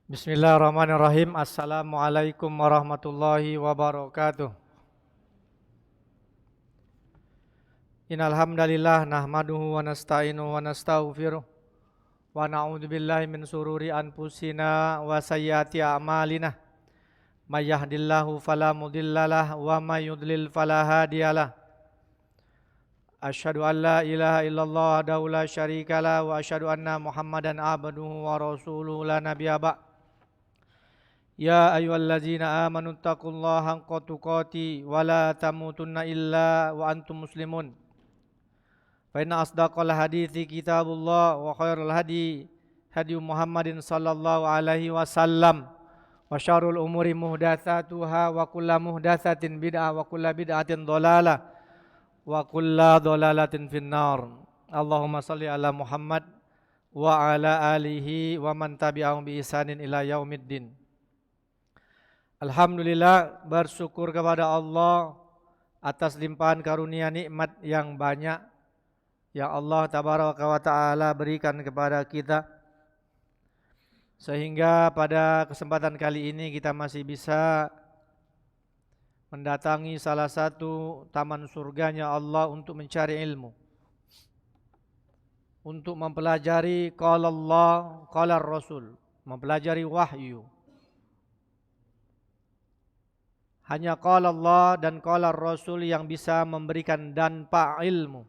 Bismillahirrahmanirrahim. Assalamualaikum warahmatullahi wabarakatuh. Innal hamdalillah nahmaduhu wa nasta'inuhu wa nastaghfiruh wa na'udzubillahi min sururi anfusina wa sayyiati a'malina. May yahdihillahu fala mudhillalah wa may yudlil fala hadiyalah. Asyhadu an la ilaha illallah wahdahu la syarikalah wa asyhadu anna Muhammadan abduhu wa rasuluhu la nabiyya ba'd. Ya ayyuhallazina amanu taqullaha haqqa tuqatih wa la tamutunna illa wa antum muslimun. Fa inna asdaqal hadithi kitabullah wa khairal hadi hadi Muhammadin sallallahu alaihi wasallam wa syarrul umuri muhdatsatuha wa kullu muhdatsatin bid'ah wa kullu bid'atin dhalalah wa kullu dhalalatin finnar. Allahumma shalli ala Muhammad wa ala alihi wa man tabi'ahum bi ihsanin ila yaumiddin. Alhamdulillah, bersyukur kepada Allah atas limpahan karunia nikmat yang banyak yang Allah tabaraka wa ta'ala berikan kepada kita, sehingga pada kesempatan kali ini kita masih bisa mendatangi salah satu taman surganya Allah untuk mencari ilmu, untuk mempelajari qala Allah, qala Rasul, mempelajari wahyu. Hanya qala Allah dan qala Rasul yang bisa memberikan dampak ilmu,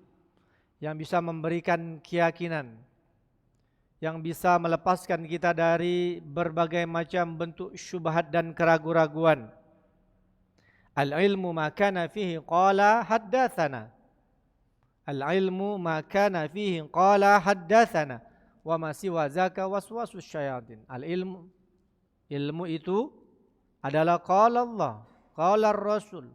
yang bisa memberikan keyakinan, yang bisa melepaskan kita dari berbagai macam bentuk syubhat dan keraguan-raguan. Al-ilmu ma kana fihi qala haddatsana. Al-ilmu ma kana fihi qala haddatsana wa ma siwa zaka waswasus syayatin. Al-ilmu, ilmu itu adalah qala Allah, qala Rasul,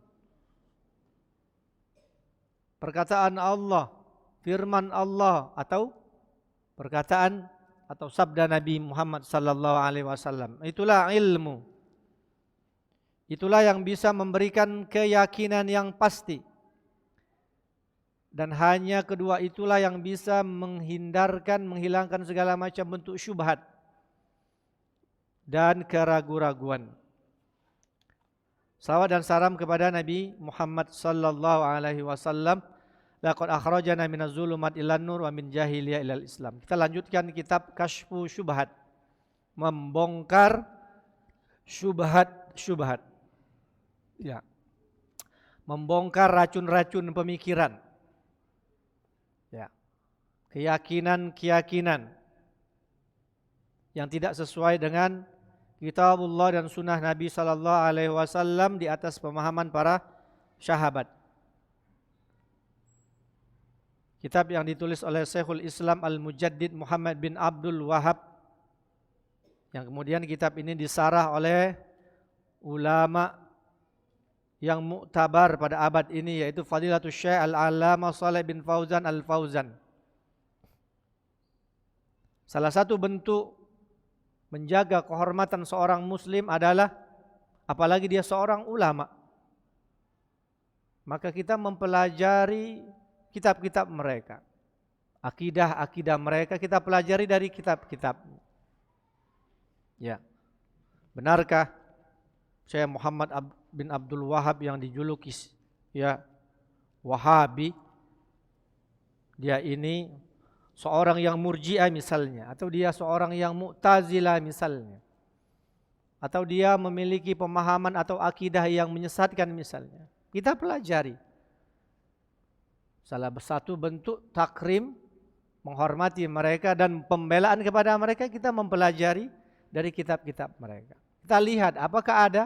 perkataan Allah, firman Allah, atau perkataan atau sabda Nabi Muhammad sallallahu alaihi wasallam. Itulah ilmu. Itulah yang bisa memberikan keyakinan yang pasti. Dan hanya kedua itulah yang bisa menghilangkan segala macam bentuk syubhat dan keraguan-raguan. Salawat dan salam kepada Nabi Muhammad sallallahu alaihi wasallam. Laqad akhrajana minaz zulumat ilan nur wa min jahiliyah ilal Islam. Kita lanjutkan kitab Kasyfu Syubhat, membongkar syubhat-syubhat. Ya. Membongkar racun-racun pemikiran. Ya. Keyakinan-keyakinan yang tidak sesuai dengan Kitabullah dan sunnah Nabi sallallahu alaihi wasallam di atas pemahaman para sahabat. Kitab yang ditulis oleh Syekhul Islam Al-Mujaddid Muhammad bin Abdul Wahhab, yang kemudian kitab ini disarah oleh ulama yang muktabar pada abad ini, yaitu Fadilatul Syekh Al-Allamah Shalih bin Fauzan Al-Fauzan. Salah satu bentuk menjaga kehormatan seorang muslim adalah, apalagi dia seorang ulama, maka kita mempelajari kitab-kitab mereka. Akidah-akidah mereka kita pelajari dari kitab-kitab. Ya. Benarkah Syekh Muhammad bin Abdul Wahhab yang dijuluki ya Wahabi, dia ini seorang yang murji'ah misalnya, atau dia seorang yang mu'tazilah misalnya, atau dia memiliki pemahaman atau akidah yang menyesatkan misalnya, kita pelajari. Salah satu bentuk takrim, menghormati mereka dan pembelaan kepada mereka, kita mempelajari dari kitab-kitab mereka. Kita lihat apakah ada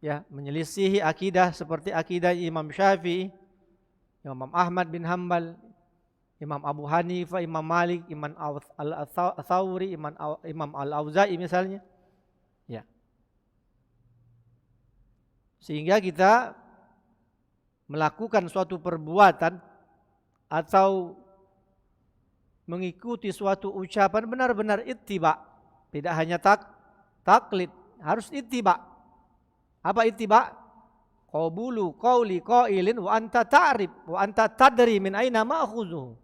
ya menyelisihi akidah seperti akidah Imam Syafi'i, Imam Ahmad bin Hanbal, Imam Abu Hanifah, Imam Malik, Imam Al-Thawri, Imam Al-Auza'i misalnya. Ya. Sehingga kita melakukan suatu perbuatan atau mengikuti suatu ucapan benar-benar ittiba, tidak hanya taklid, harus ittiba. Apa ittiba? Qabulu qauli qailin wa anta ta'rif wa anta tadri min aina ma'khuzuhu.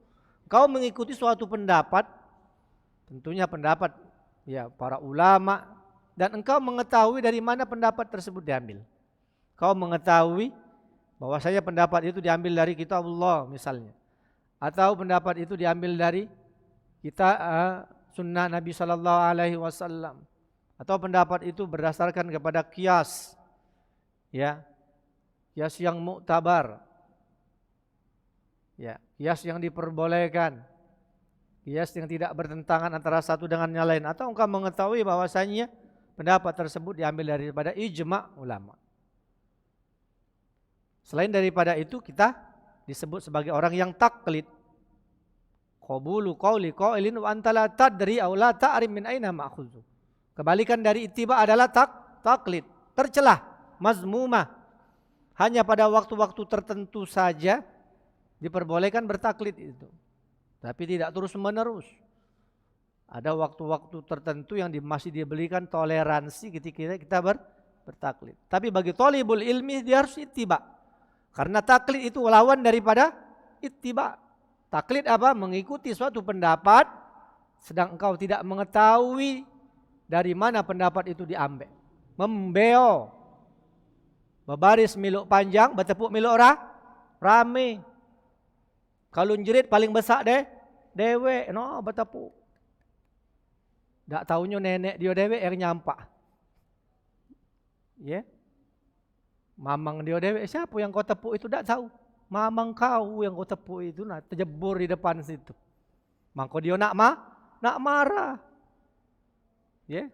Kau mengikuti suatu pendapat, tentunya pendapat ya para ulama, dan engkau mengetahui dari mana pendapat tersebut diambil. Kau mengetahui bahwasanya pendapat itu diambil dari kitabullah misalnya, atau pendapat itu diambil dari sunnah Nabi sallallahu alaihi wasallam, atau pendapat itu berdasarkan kepada qiyas, ya, qiyas yang muktabar, ya, qiyas yang diperbolehkan, qiyas yang tidak bertentangan antara satu dengan yang lain, atau engkau mengetahui bahwasanya pendapat tersebut diambil daripada ijma' ulama. Selain daripada itu kita disebut sebagai orang yang taklid. Qabulu qawli qailin wa anta la tadri aw la ta'rim min aina ma'khudhu. Kebalikan dari ittiba adalah taklid, tercelah, mazmumah. Hanya pada waktu-waktu tertentu saja diperbolehkan bertaklid itu. Tapi tidak terus-menerus. Ada waktu-waktu tertentu yang masih diberikan toleransi ketika kita bertaklid. Tapi bagi thalibul ilmi dia harus ittiba. Karena taklid itu lawan daripada ittiba. Taklid apa? Mengikuti suatu pendapat sedang engkau tidak mengetahui dari mana pendapat itu diambil. Membeo, berbaris miluk panjang, bertepuk miluk rame. Kalau jerit paling besar dewe, no bertepuk. Tak tahunya nenek dia dewe yang nyampak. Ya. Yeah. Mamang dia dewe, siapa yang kau tepuk itu tak tahu. Mamang kau yang kau tepuk itu terjebur di depan situ. Maka dia nak marah. Ya. Yeah.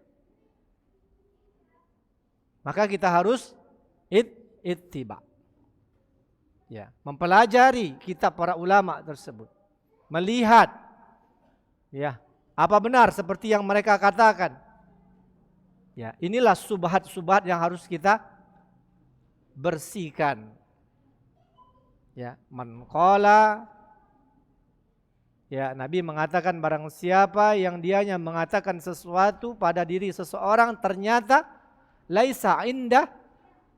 Maka kita harus ittiba. Ya, mempelajari kitab para ulama tersebut. Melihat ya, apa benar seperti yang mereka katakan. Ya, inilah subhat-subhat yang harus kita bersihkan. Ya, man qala, ya, Nabi mengatakan barang siapa yang dianya mengatakan sesuatu pada diri seseorang ternyata laisa indah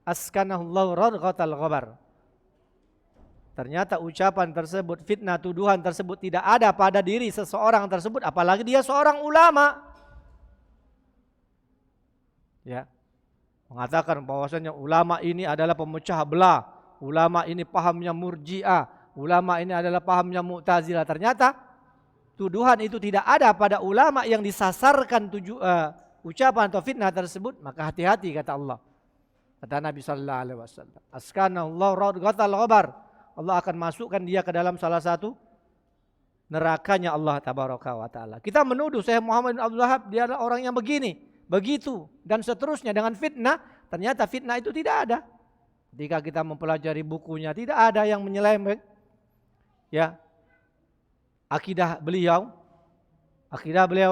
askanahullahu radghatal ghabar. Ternyata ucapan tersebut, fitnah tuduhan tersebut tidak ada pada diri seseorang tersebut, apalagi dia seorang ulama. Ya. Mengatakan bahwasanya ulama ini adalah pemecah belah, ulama ini pahamnya murji'ah, ulama ini adalah pahamnya mu'tazilah. Ternyata tuduhan itu tidak ada pada ulama yang disasarkan ucapan atau fitnah tersebut, maka hati-hati kata Allah. Kata Nabi sallallahu alaihi wasallam, askanallahu radghatal ghabar. Allah akan masukkan dia ke dalam salah satu nerakanya Allah tabaraka wa taala. Kita menuduh Syekh Muhammad bin Abdul Wahhab dia adalah orang yang begini, begitu dan seterusnya dengan fitnah, ternyata fitnah itu tidak ada. Ketika kita mempelajari bukunya tidak ada yang menyeleweng. Ya. Akidah beliau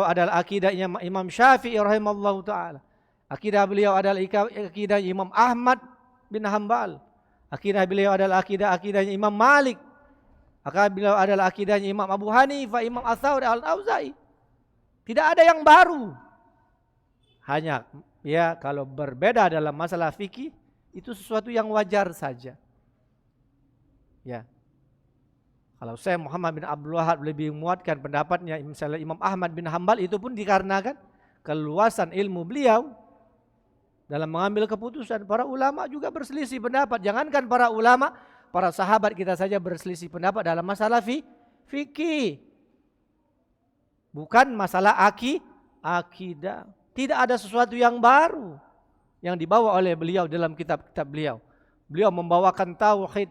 adalah akidahnya Imam Syafi'i rahimallahu taala. Akidah beliau adalah akidah Imam Ahmad bin Hanbal. Akidah beliau adalah akidahnya Imam Malik. Akidah beliau adalah akidahnya Imam Abu Hanifah, Imam Ats-Tsauri, Al-Auza'i. Tidak ada yang baru. Hanya ya kalau berbeda dalam masalah fikih itu sesuatu yang wajar saja. Ya. Kalau saya Muhammad bin Abdul Wahhab lebih menguatkan pendapatnya misalnya Imam Ahmad bin Hanbal, itu pun dikarenakan keluasan ilmu beliau dalam mengambil keputusan. Para ulama juga berselisih pendapat. Jangankan para ulama, para sahabat kita saja berselisih pendapat dalam masalah fikih. Bukan masalah akidah. Tidak ada sesuatu yang baru yang dibawa oleh beliau dalam kitab-kitab beliau. Beliau membawakan tauhid,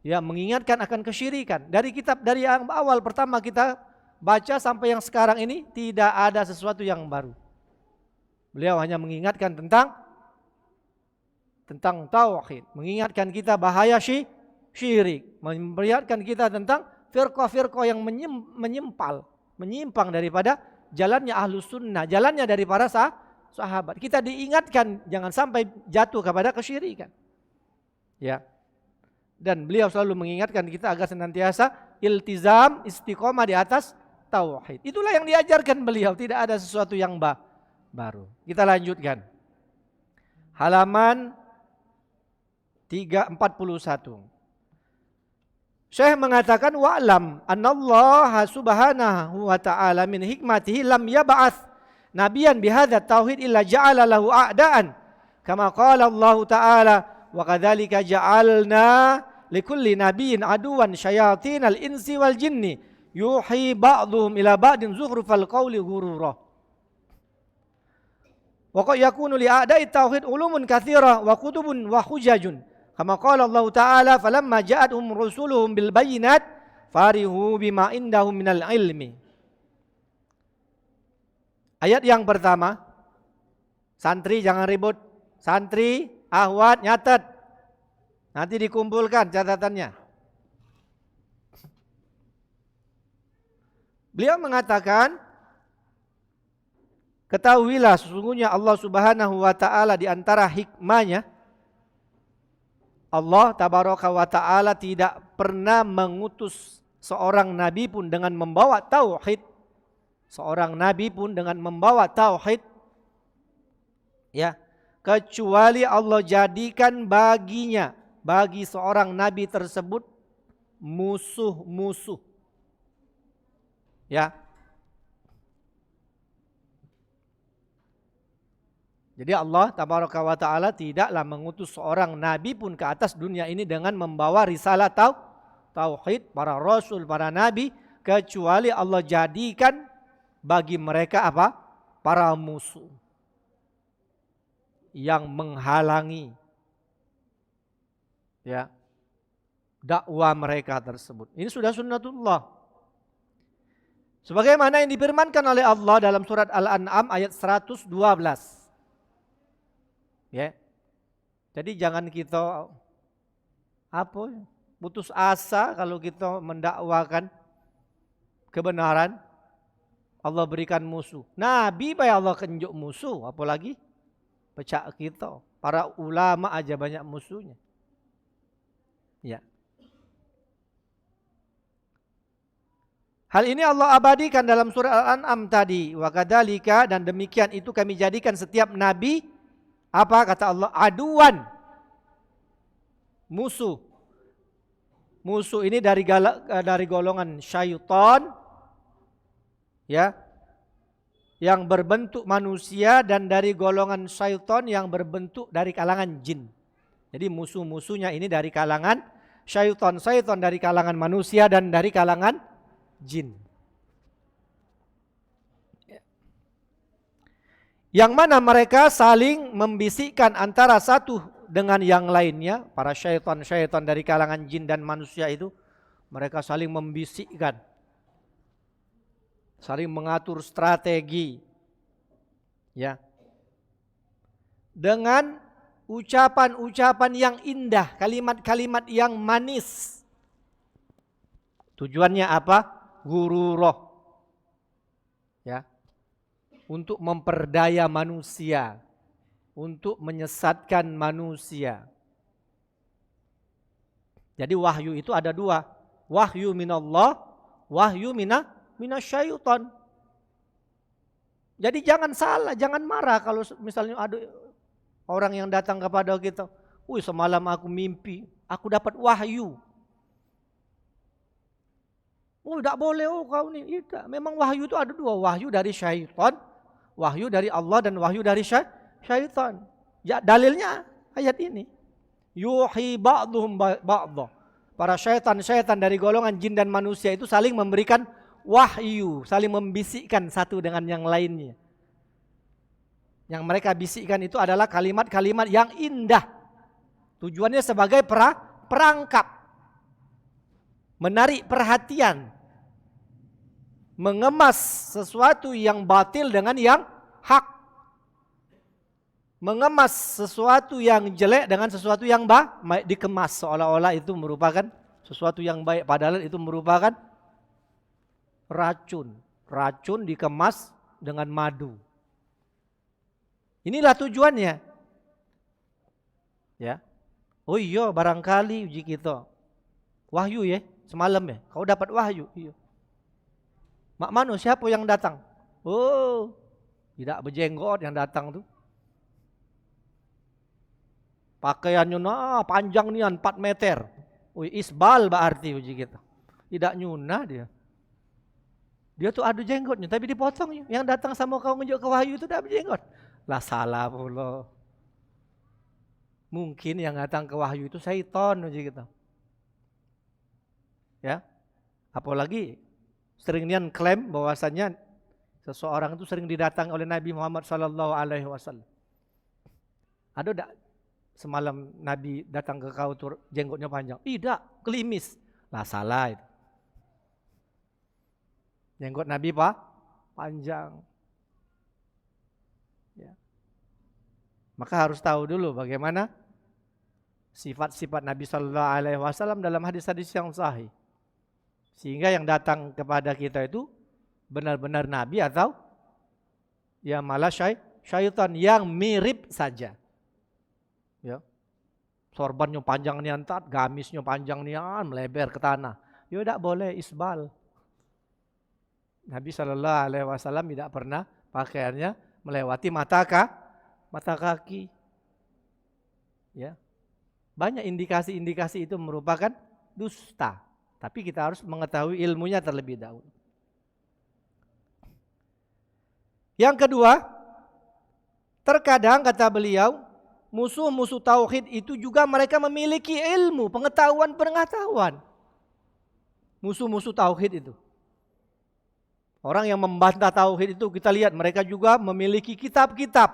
ya, mengingatkan akan kesyirikan. Dari kitab dari yang awal pertama kita baca sampai yang sekarang ini tidak ada sesuatu yang baru. Beliau hanya mengingatkan tentang tauhid, mengingatkan kita bahaya syirik, memperingatkan kita tentang firqah-firqah yang menyimpang daripada jalannya ahlus sunnah, jalannya dari para sahabat. Kita diingatkan jangan sampai jatuh kepada kesyirikan. Ya. Dan beliau selalu mengingatkan kita agar senantiasa iltizam, istiqomah di atas tauhid. Itulah yang diajarkan beliau, tidak ada sesuatu yang baru. Kita lanjutkan. Halaman 341. Syekh mengatakan wa'lam annallaha subhanahu wa ta'ala min hikmatihi lam yab'ats nabiyan bihadza tauhid illa ja'ala lahu a'daan kama qala Allah Ta'ala wa kadzalika ja'alna likulli nabiyyin aduwan syayatinal insi wal jinni yuhi ba'dhum ila ba'din zukhrufal qawli ghurura. Wa qad yakunu li a'da'i tauhid ulumun katsira wa kutubun wa hujajun kama qala Allah Ta'ala falamma ja'atuhum rusuluhum bil bayyinat farihu bima indahum minal ilmi. Ayat yang pertama, santri jangan ribut, santri, ahwat, nyatet, nanti dikumpulkan catatannya. Beliau mengatakan, ketahuilah sesungguhnya Allah Subhanahu wa Ta'ala di antara hikmahnya, Allah Tabaraka wa Ta'ala tidak pernah mengutus seorang nabi pun dengan membawa tauhid. Seorang nabi pun dengan membawa tauhid, ya, kecuali Allah jadikan baginya, bagi seorang nabi tersebut musuh-musuh. Ya. Jadi Allah Tabaraka wa Ta'ala tidaklah mengutus seorang nabi pun ke atas dunia ini dengan membawa risalah tauhid, para rasul, para nabi, kecuali Allah jadikan bagi mereka apa? Para musuh yang menghalangi, ya, dakwah mereka tersebut. Ini sudah sunnatullah. Sebagaimana yang difirmankan oleh Allah dalam surat Al-An'am ayat 112. Ya. Jadi jangan kita putus asa kalau kita mendakwakan kebenaran. Allah berikan musuh. Nabi ya Allah kenjuk musuh, apalagi pecah kita. Para ulama aja banyak musuhnya. Ya. Hal ini Allah abadikan dalam surah Al-An'am tadi. Wa kadzalika, dan demikian itu kami jadikan setiap nabi, apa kata Allah? Aduan. Musuh. Musuh ini dari golongan syaitan, ya, yang berbentuk manusia, dan dari golongan syaitan yang berbentuk dari kalangan jin. Jadi musuh-musuhnya ini dari kalangan syaitan dari kalangan manusia dan dari kalangan jin. Yang mana mereka saling membisikkan antara satu dengan yang lainnya. Para syaitan dari kalangan jin dan manusia itu, mereka saling membisikkan, saling mengatur strategi, ya, dengan ucapan-ucapan yang indah, kalimat-kalimat yang manis. Tujuannya apa? Gururoh, ya, untuk memperdaya manusia, untuk menyesatkan manusia. Jadi wahyu itu ada dua, wahyu minallah, wahyu minasyaiton. Jadi jangan salah, jangan marah kalau misalnya ada orang yang datang kepada kita, semalam aku mimpi, aku dapat wahyu. Tidak boleh, kau ini. Tidak. Memang wahyu itu ada dua, wahyu dari syaitan, wahyu dari Allah, dan wahyu dari syaitan. Ya, dalilnya ayat ini. Yuhi ba'dhum ba'dha. Para syaitan dari golongan jin dan manusia itu saling memberikan wahyu, saling membisikkan satu dengan yang lainnya. Yang mereka bisikkan itu adalah kalimat-kalimat yang indah. Tujuannya sebagai perangkap, menarik perhatian, mengemas sesuatu yang batil dengan yang hak, mengemas sesuatu yang jelek dengan sesuatu yang baik, dikemas seolah-olah itu merupakan sesuatu yang baik, padahal itu merupakan racun. Racun dikemas dengan madu. Inilah tujuannya. Ya. Oh iya, barangkali uji kita. Wahyu ya, semalam ya. Kau dapat wahyu. Iya. Mak mano, siapa yang datang? Oh, tidak berjenggot yang datang tuh. Pakaiannya panjang nih 4 meter. Isbal berarti uji kita. Tidak nyunah dia. Dia tuh ada jenggotnya, tapi dipotong. Yang datang sama kau nunjuk ke wahyu itu tidak berjenggot. Lah salah pula. Mungkin yang datang ke wahyu itu syaitan aja gitu. Ya. Apalagi sering nian klaim bahwasanya seseorang itu sering didatangi oleh Nabi Muhammad SAW. Ada tak semalam Nabi datang ke kau tuh jenggotnya panjang? Tidak, kelimis. Lah salah itu. Jenggot Nabi panjang. Ya. Maka harus tahu dulu bagaimana sifat-sifat Nabi SAW dalam hadis-hadis yang sahih. Sehingga yang datang kepada kita itu benar-benar Nabi atau ya malah syaitan yang mirip saja. Ya. Sorbannya panjang nian tat, gamisnya panjang nian, melebar ke tanah. Ya tidak boleh isbal. Nabi SAW tidak pernah pakaiannya melewati mata kaki. Ya. Banyak indikasi-indikasi itu merupakan dusta. Tapi kita harus mengetahui ilmunya terlebih dahulu. Yang kedua, terkadang kata beliau, musuh-musuh tauhid itu juga mereka memiliki ilmu, pengetahuan. Musuh-musuh tauhid itu. Orang yang membantah tauhid itu kita lihat mereka juga memiliki kitab-kitab.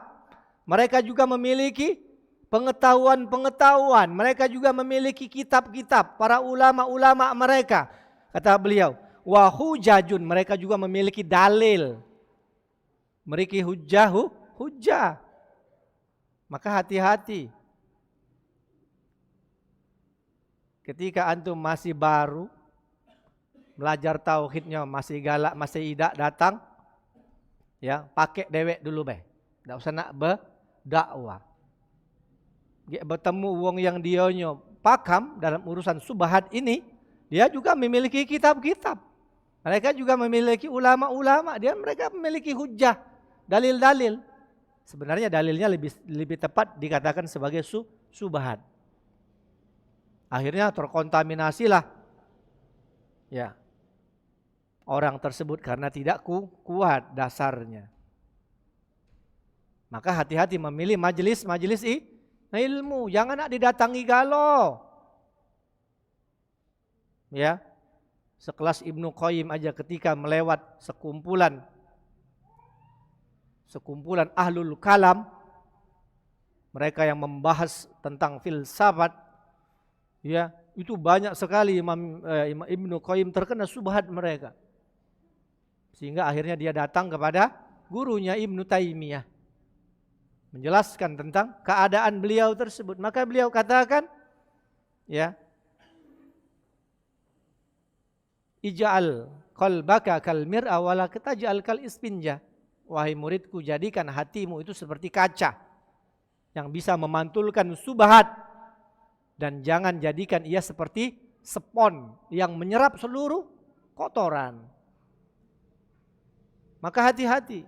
Mereka juga memiliki pengetahuan. Mereka juga memiliki kitab-kitab. Para ulama-ulama mereka. Kata beliau, wa hujajun, mereka juga memiliki dalil. Memiliki hujah. Maka hati-hati. Ketika antum masih baru, belajar tauhidnya masih galak, masih idak datang, ya pakai dewek dulu tidak usah nak berdakwah. Bertemu wong yang dionyo pakam dalam urusan subhat ini, dia juga memiliki kitab-kitab. Mereka juga memiliki ulama-ulama, mereka memiliki hujah, dalil-dalil. Sebenarnya dalilnya lebih tepat dikatakan sebagai subhat. Akhirnya terkontaminasilah ya orang tersebut karena tidak kuat dasarnya. Maka hati-hati memilih majelis ilmu, jangan nak didatangi galau. Ya. Sekelas Ibnu Qayyim aja ketika melewat sekumpulan ahlul kalam, mereka yang membahas tentang filsafat, ya, itu banyak sekali Imam Ibnu Qayyim terkena subhat mereka. Sehingga akhirnya dia datang kepada gurunya Ibnu Taimiyah menjelaskan tentang keadaan beliau tersebut. Maka beliau katakan, ya, ij'al qalbaka kal mir'a wa la taj'al kal isfinja. Wahai muridku, jadikan hatimu itu seperti kaca yang bisa memantulkan subhat, dan jangan jadikan ia seperti spon yang menyerap seluruh kotoran. Maka hati-hati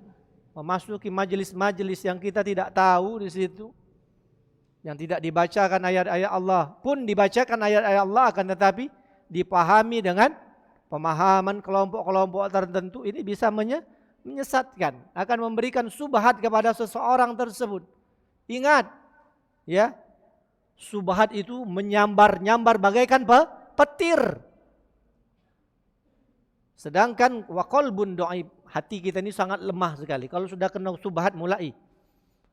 memasuki majelis-majelis yang kita tidak tahu di situ, yang tidak dibacakan ayat-ayat Allah. Pun dibacakan ayat-ayat Allah akan tetapi dipahami dengan pemahaman kelompok-kelompok tertentu, ini bisa menyesatkan, akan memberikan subhat kepada seseorang tersebut. Ingat, ya, subhat itu menyambar-nyambar bagaikan petir. Sedangkan wa qalbun dhaif, hati kita ini sangat lemah sekali. Kalau sudah kena subhat mulai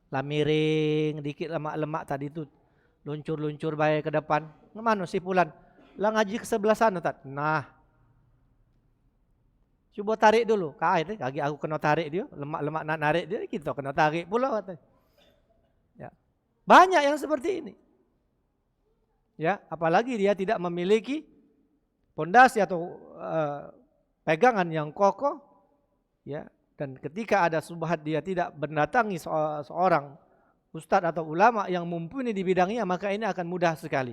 lah miring dikit, lemak-lemak tadi itu luncur-luncur baik ke depan. Kemana si Fulan? Lah ngaji ke sebelah sana tat. Nah, coba tarik dulu. Kaki aku kena tarik dia, lemak-lemak nak narik dia, kita kena tarik pula katanya. Ya. Banyak yang seperti ini. Ya, apalagi dia tidak memiliki pondasi atau pegangan yang kokoh, ya, dan ketika ada subhat dia tidak mendatangi seorang ustadz atau ulama yang mumpuni di bidangnya, maka ini akan mudah sekali.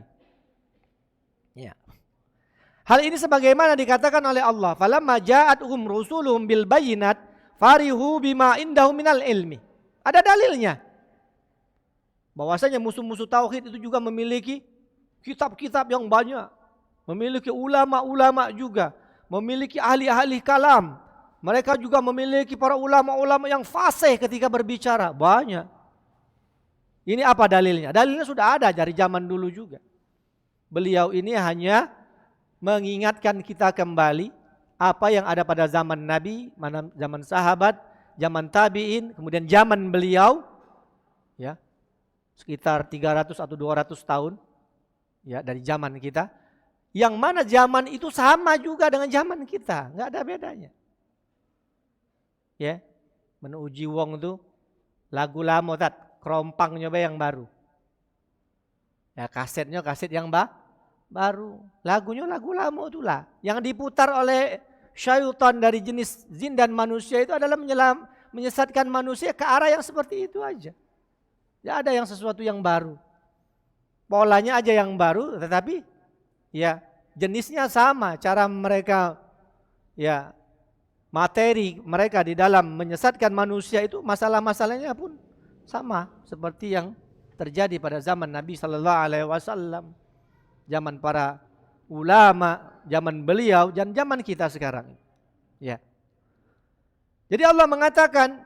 Ya. Hal ini sebagaimana dikatakan oleh Allah, falamma ja'atuhum rusuluhum bil bayyinat farihu bima indahum minal ilmi. Ada dalilnya. Bahwasanya musuh-musuh tauhid itu juga memiliki kitab-kitab yang banyak, memiliki ulama-ulama juga, memiliki ahli-ahli kalam, Mereka juga memiliki para ulama-ulama yang fasih ketika berbicara. Banyak. Ini apa dalilnya? Dalilnya sudah ada dari zaman dulu juga. Beliau ini hanya mengingatkan kita kembali apa yang ada pada zaman Nabi, zaman sahabat, zaman tabi'in, kemudian zaman beliau, ya, sekitar 300 atau 200 tahun, ya, dari zaman kita. Yang mana zaman itu sama juga dengan zaman kita, nggak ada bedanya. Ya, menuji wong itu lagu lama tat, kerompang nyoba yang baru. Ya, kasetnya kaset yang baru, lagunya lagu lama itulah. Yang diputar oleh syaitan dari jenis jin dan manusia itu adalah menyesatkan manusia ke arah yang seperti itu aja. Tidak ada yang sesuatu yang baru. Polanya aja yang baru, tetapi ya jenisnya sama, cara mereka, ya, materi mereka di dalam menyesatkan manusia itu masalah-masalahnya pun sama seperti yang terjadi pada zaman Nabi sallallahu alaihi wasallam, zaman para ulama, zaman beliau dan zaman kita sekarang. Ya. Jadi Allah mengatakan,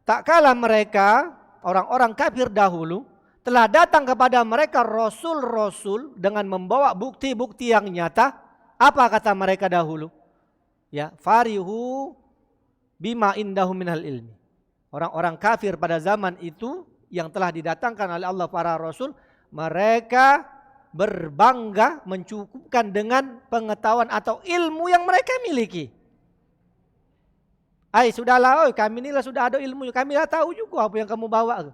tak kalah mereka orang-orang kafir dahulu telah datang kepada mereka rasul-rasul dengan membawa bukti-bukti yang nyata. Apa kata mereka dahulu? Ya, farihu bima indahu minal ilmi. Orang-orang kafir pada zaman itu yang telah didatangkan oleh Allah para rasul, mereka berbangga mencukupkan dengan pengetahuan atau ilmu yang mereka miliki. Sudahlah, kami inilah sudah ada ilmu, kami dah tahu juga apa yang kamu bawa.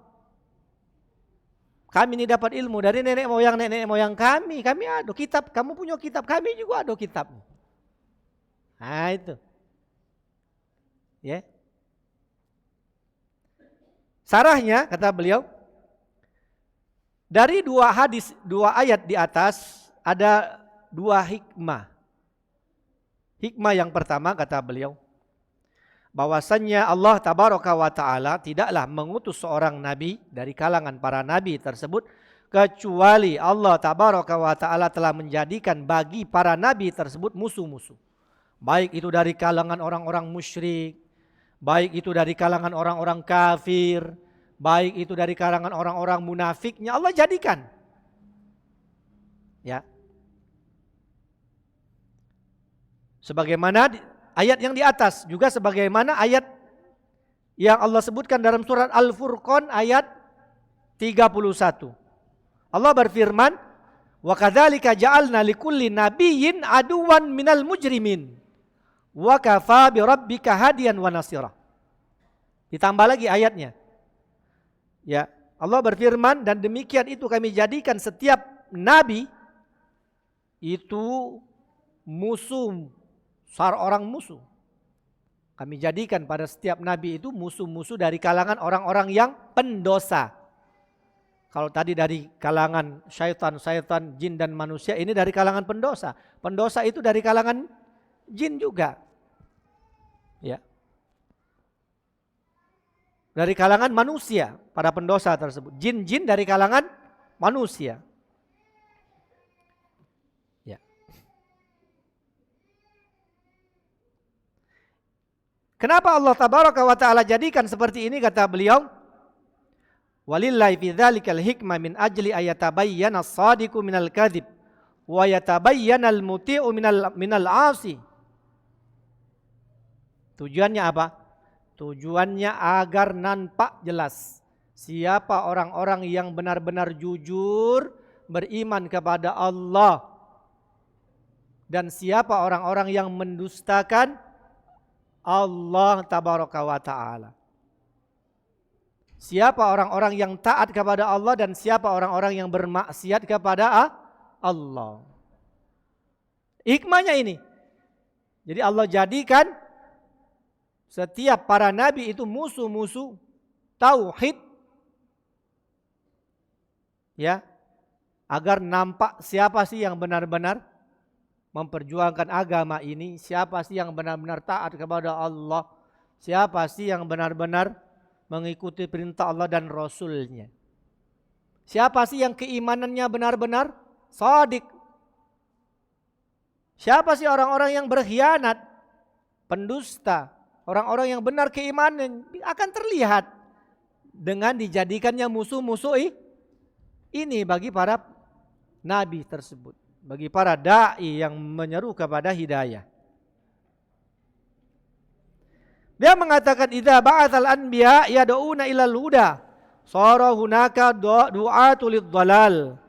Kami ini dapat ilmu dari nenek moyang kami ada kitab, kamu punya kitab, kami juga ada kitab. Nah itu. Ya. Sarahnya kata beliau, dari dua ayat di atas ada dua hikmah. Hikmah yang pertama kata beliau, bahwasannya Allah tabaraka wa ta'ala tidaklah mengutus seorang nabi dari kalangan para nabi tersebut kecuali Allah tabaraka wa ta'ala telah menjadikan bagi para nabi tersebut musuh-musuh. Baik itu dari kalangan orang-orang musyrik, baik itu dari kalangan orang-orang kafir, baik itu dari kalangan orang-orang munafiknya Allah jadikan. Ya. Sebagaimana ayat yang di atas, juga sebagaimana ayat yang Allah sebutkan dalam surat Al-Furqan ayat 31. Allah berfirman, "Wa kadzalika ja'alna likulli nabiyyin aduwan minal mujrimin wa kafa bi rabbika hadiyan wa nasira." Ditambah lagi ayatnya. Ya, Allah berfirman, dan demikian itu kami jadikan setiap nabi itu musuh, orang musuh. Kami jadikan pada setiap nabi itu musuh-musuh dari kalangan orang-orang yang pendosa. Kalau tadi dari kalangan syaitan, jin dan manusia, ini dari kalangan pendosa. Pendosa itu dari kalangan jin juga. Ya. Dari kalangan manusia, para pendosa tersebut. Jin-jin dari kalangan manusia. Ya. Kenapa Allah tabaraka wa ta'ala jadikan seperti ini kata beliau? Walillahi fi dzalikal hikmah min ajli ayatabayyana as-sadiqu minal kadzib wa yatabayyana al-muti'u minal 'asi. Tujuannya apa? Tujuannya agar nampak jelas siapa orang-orang yang benar-benar jujur beriman kepada Allah dan siapa orang-orang yang mendustakan Allah tabaraka wa ta'ala. Siapa orang-orang yang taat kepada Allah dan siapa orang-orang yang bermaksiat kepada Allah. Hikmahnya ini. Jadi Allah jadikan setiap para nabi itu musuh-musuh tauhid, ya, agar nampak siapa sih yang benar-benar memperjuangkan agama ini, siapa sih yang benar-benar taat kepada Allah, siapa sih yang benar-benar mengikuti perintah Allah dan Rasulnya, siapa sih yang keimanannya benar-benar shadiq, siapa sih orang-orang yang berkhianat, pendusta, Orang-orang yang benar keimanan akan terlihat dengan dijadikannya musuh-musuh ini bagi para nabi tersebut, bagi para dai yang menyeru kepada hidayah. Dia mengatakan idza ba'atsal anbiya yad'una ilal huda sara hunaka du'atul lidhalal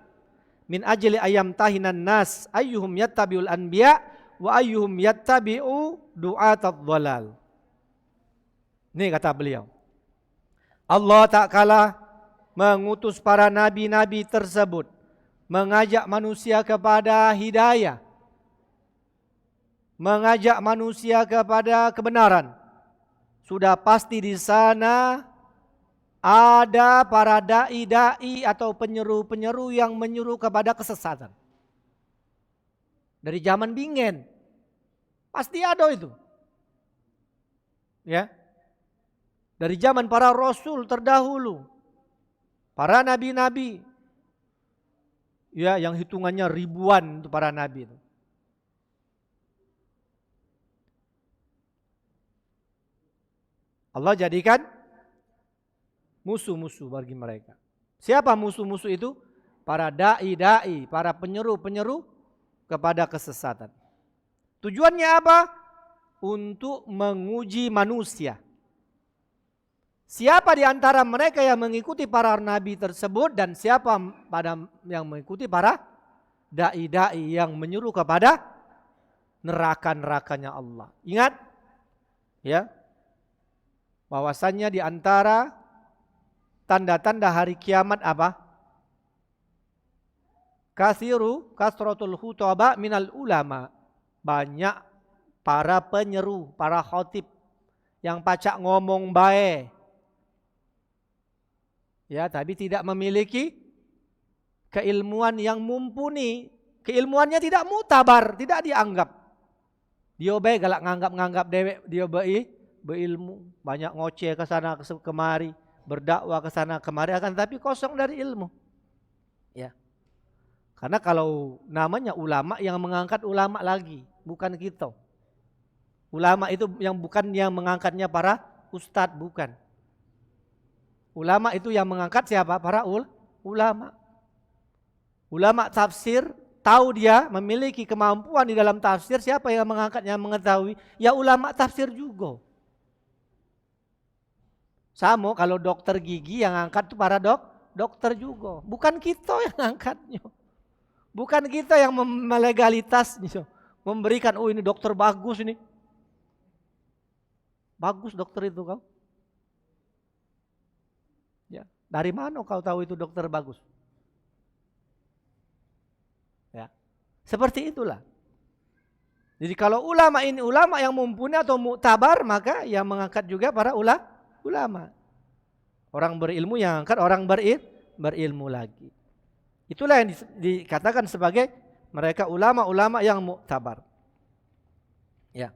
min ajli ayam tahinan nas ayyuhum yattabi'ul anbiya wa ayyuhum yattabi'u du'atadh dhalal. Ini kata beliau. Allah tak kalah mengutus para nabi-nabi tersebut mengajak manusia kepada hidayah, mengajak manusia kepada kebenaran. Sudah pasti di sana ada para dai-dai atau penyeru-penyeru yang menyuruh kepada kesesatan. Dari zaman bingen pasti ada itu. Ya. Dari zaman para rasul terdahulu, para nabi-nabi, ya, yang hitungannya ribuan untuk para nabi itu. Allah jadikan musuh-musuh bagi mereka. Siapa musuh-musuh itu? Para dai-dai, para penyeru-penyeru kepada kesesatan. Tujuannya apa? Untuk menguji manusia. Siapa di antara mereka yang mengikuti para nabi tersebut dan siapa yang mengikuti para dai-dai yang menyuruh kepada neraka-nerakanya Allah. Ingat, ya, bahwasannya di antara tanda-tanda hari kiamat apa? Kasratul khutaba minal ulama. Banyak para penyeru, para khotib yang pacak ngomong baik. Ya, tapi tidak memiliki keilmuan yang mumpuni. Keilmuannya tidak mutabar, tidak dianggap. Dia baik galak nganggap dewek, dia baik berilmu, banyak ngoceh ke sana kemari, berdakwah ke sana kemari, akan tapi kosong dari ilmu. Ya. Karena kalau namanya ulama yang mengangkat ulama lagi, bukan kita. Ulama itu yang bukan yang mengangkatnya para ustadz, bukan. Ulama itu yang mengangkat siapa? Para ulama. Ulama tafsir, tahu dia memiliki kemampuan di dalam tafsir, siapa yang mengangkatnya mengetahui? Ya ulama tafsir juga. Sama kalau dokter gigi yang angkat itu para dokter juga. Bukan kita yang angkatnya. Bukan kita yang melegalitasnya. Memberikan, oh ini dokter bagus ini. Bagus dokter itu kau. Ya, dari mana kau tahu itu dokter bagus? Ya, seperti itulah. Jadi kalau ulama ini ulama yang mumpuni atau muktabar, maka yang mengangkat juga para ulama. Orang berilmu yang angkat orang berilmu lagi. Itulah yang dikatakan sebagai mereka ulama-ulama yang muktabar. Ya.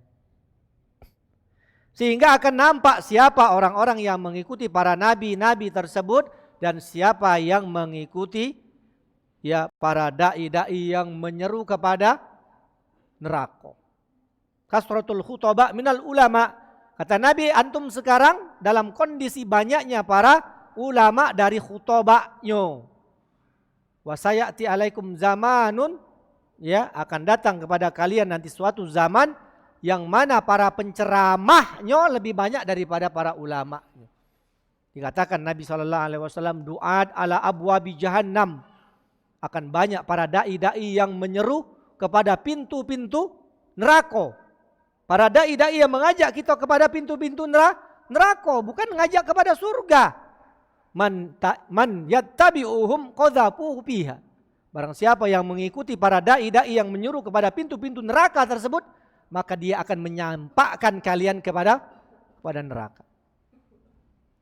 Sehingga akan nampak siapa orang-orang yang mengikuti para nabi-nabi tersebut dan siapa yang mengikuti ya para dai-dai yang menyeru kepada neraka. Kasratul khutaba minal ulama. Kata Nabi, antum sekarang dalam kondisi banyaknya para ulama dari khutobanya. Wa sayati alaikum zamanun, ya, akan datang kepada kalian nanti suatu zaman yang mana para penceramahnya lebih banyak daripada para ulama. Dikatakan Nabi SAW, du'at ala abwabi jahannam. Akan banyak para dai-dai yang menyeru kepada pintu-pintu neraka. Para dai-dai yang mengajak kita kepada pintu-pintu neraka, bukan mengajak kepada surga. Man yattabi'uhum qadhafuhu fiha. Barang siapa yang mengikuti para dai-dai yang menyuruh kepada pintu-pintu neraka tersebut, maka dia akan menyampakkan kalian kepada neraka.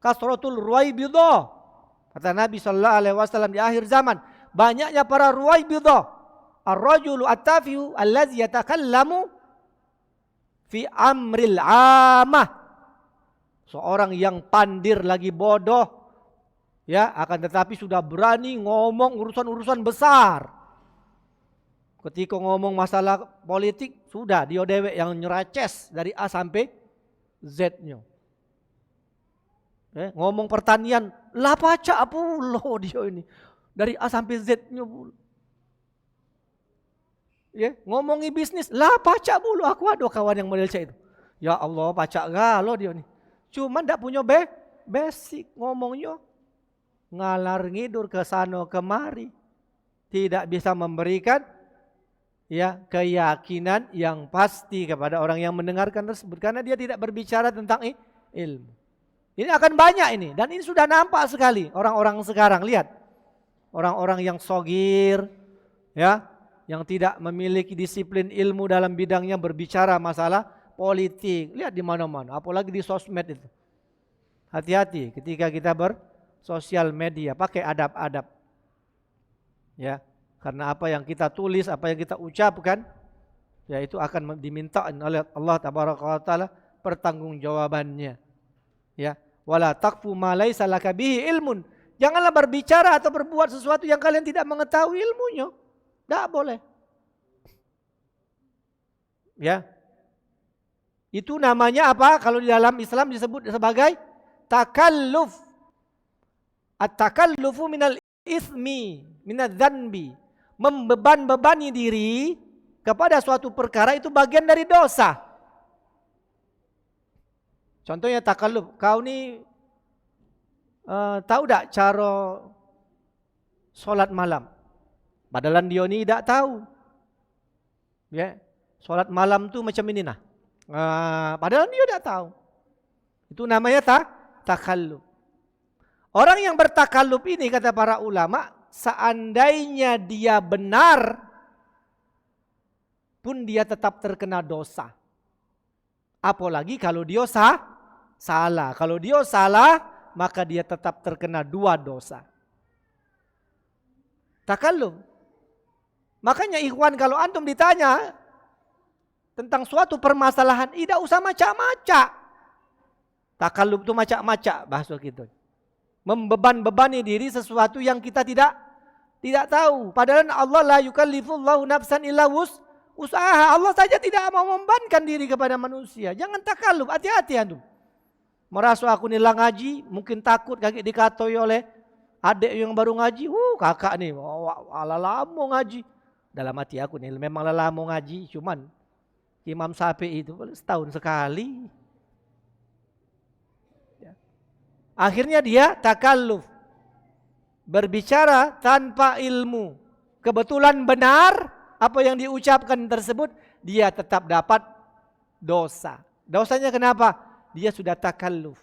Kasratul ruwaibidah. Kata Nabi SAW di akhir zaman, banyaknya para ruwaibidah. Ar-rajulu at-tafihu allazi yatakallamu fi amril amah. Seorang yang pandir lagi bodoh, ya, akan tetapi sudah berani ngomong urusan-urusan besar. Ketika ngomong masalah politik, sudah dia dewek yang nyeraces dari A sampai Z-nya. Ngomong pertanian, lah pacak pula dia ini. Dari A sampai Z-nya pula. Ngomongi bisnis, lah pacak pula. Aku ada kawan yang model C itu. Ya Allah, pacak galau dia nih. Cuman tidak punya basic ngomongnya. Ngalar ngidur ke sana kemari. Tidak bisa memberikan keyakinan yang pasti kepada orang yang mendengarkan tersebut. Karena dia tidak berbicara tentang ilmu. Ini akan banyak ini. Dan ini sudah nampak sekali orang-orang sekarang. Lihat. Orang-orang yang sogir. Yang tidak memiliki disiplin ilmu dalam bidangnya berbicara masalah politik. Lihat di mana-mana. Apalagi di sosmed itu. Hati-hati ketika kita bersosial media. Pakai adab-adab. Karena apa yang kita tulis, apa yang kita ucapkan. Itu akan diminta oleh Allah Tabaraka wa Ta'ala pertanggungjawabannya. Wala taqfu ma laisa laka bihi ilmun. Janganlah berbicara atau berbuat sesuatu yang kalian tidak mengetahui ilmunya. Tidak boleh. Itu namanya apa? Kalau di dalam Islam disebut sebagai takalluf. At-takallufu minal ismi, minadz dzanbi. Membeban-bebani diri kepada suatu perkara itu bagian dari dosa. Contohnya takalluf, kau ni tahu tak cara solat malam? Padahal dia ni tak tahu. Solat malam tu macam ini nah. Padahal dia tak tahu. Itu namanya takalluf. Orang yang bertakalluf ini kata para ulama, seandainya dia benar pun dia tetap terkena dosa. Apalagi kalau dia salah. Kalau dia salah, maka dia tetap terkena 2 dosa. Takalluf. Makanya ikhwan, kalau antum ditanya tentang suatu permasalahan, tidak usah macak-macak. Takalluf itu macak-macak bahasa gitu. Membeban-bebani diri sesuatu yang kita tidak tahu. Padahal Allah la yukallifullahu nafsan illa usaha. Allah saja tidak mau membebankan diri kepada manusia. Jangan takalluf, hati-hati antum. Merasa aku nila ngaji, mungkin takut kakek dikatoi oleh adik yang baru ngaji. Kakak nih, lama ngaji. Dalam hati aku nih, memang lama ngaji. Cuman Imam Syafi'i itu setahun sekali. Akhirnya dia takalluf. Berbicara tanpa ilmu. Kebetulan benar apa yang diucapkan tersebut, dia tetap dapat dosa. Dosanya kenapa? Dia sudah takalluf.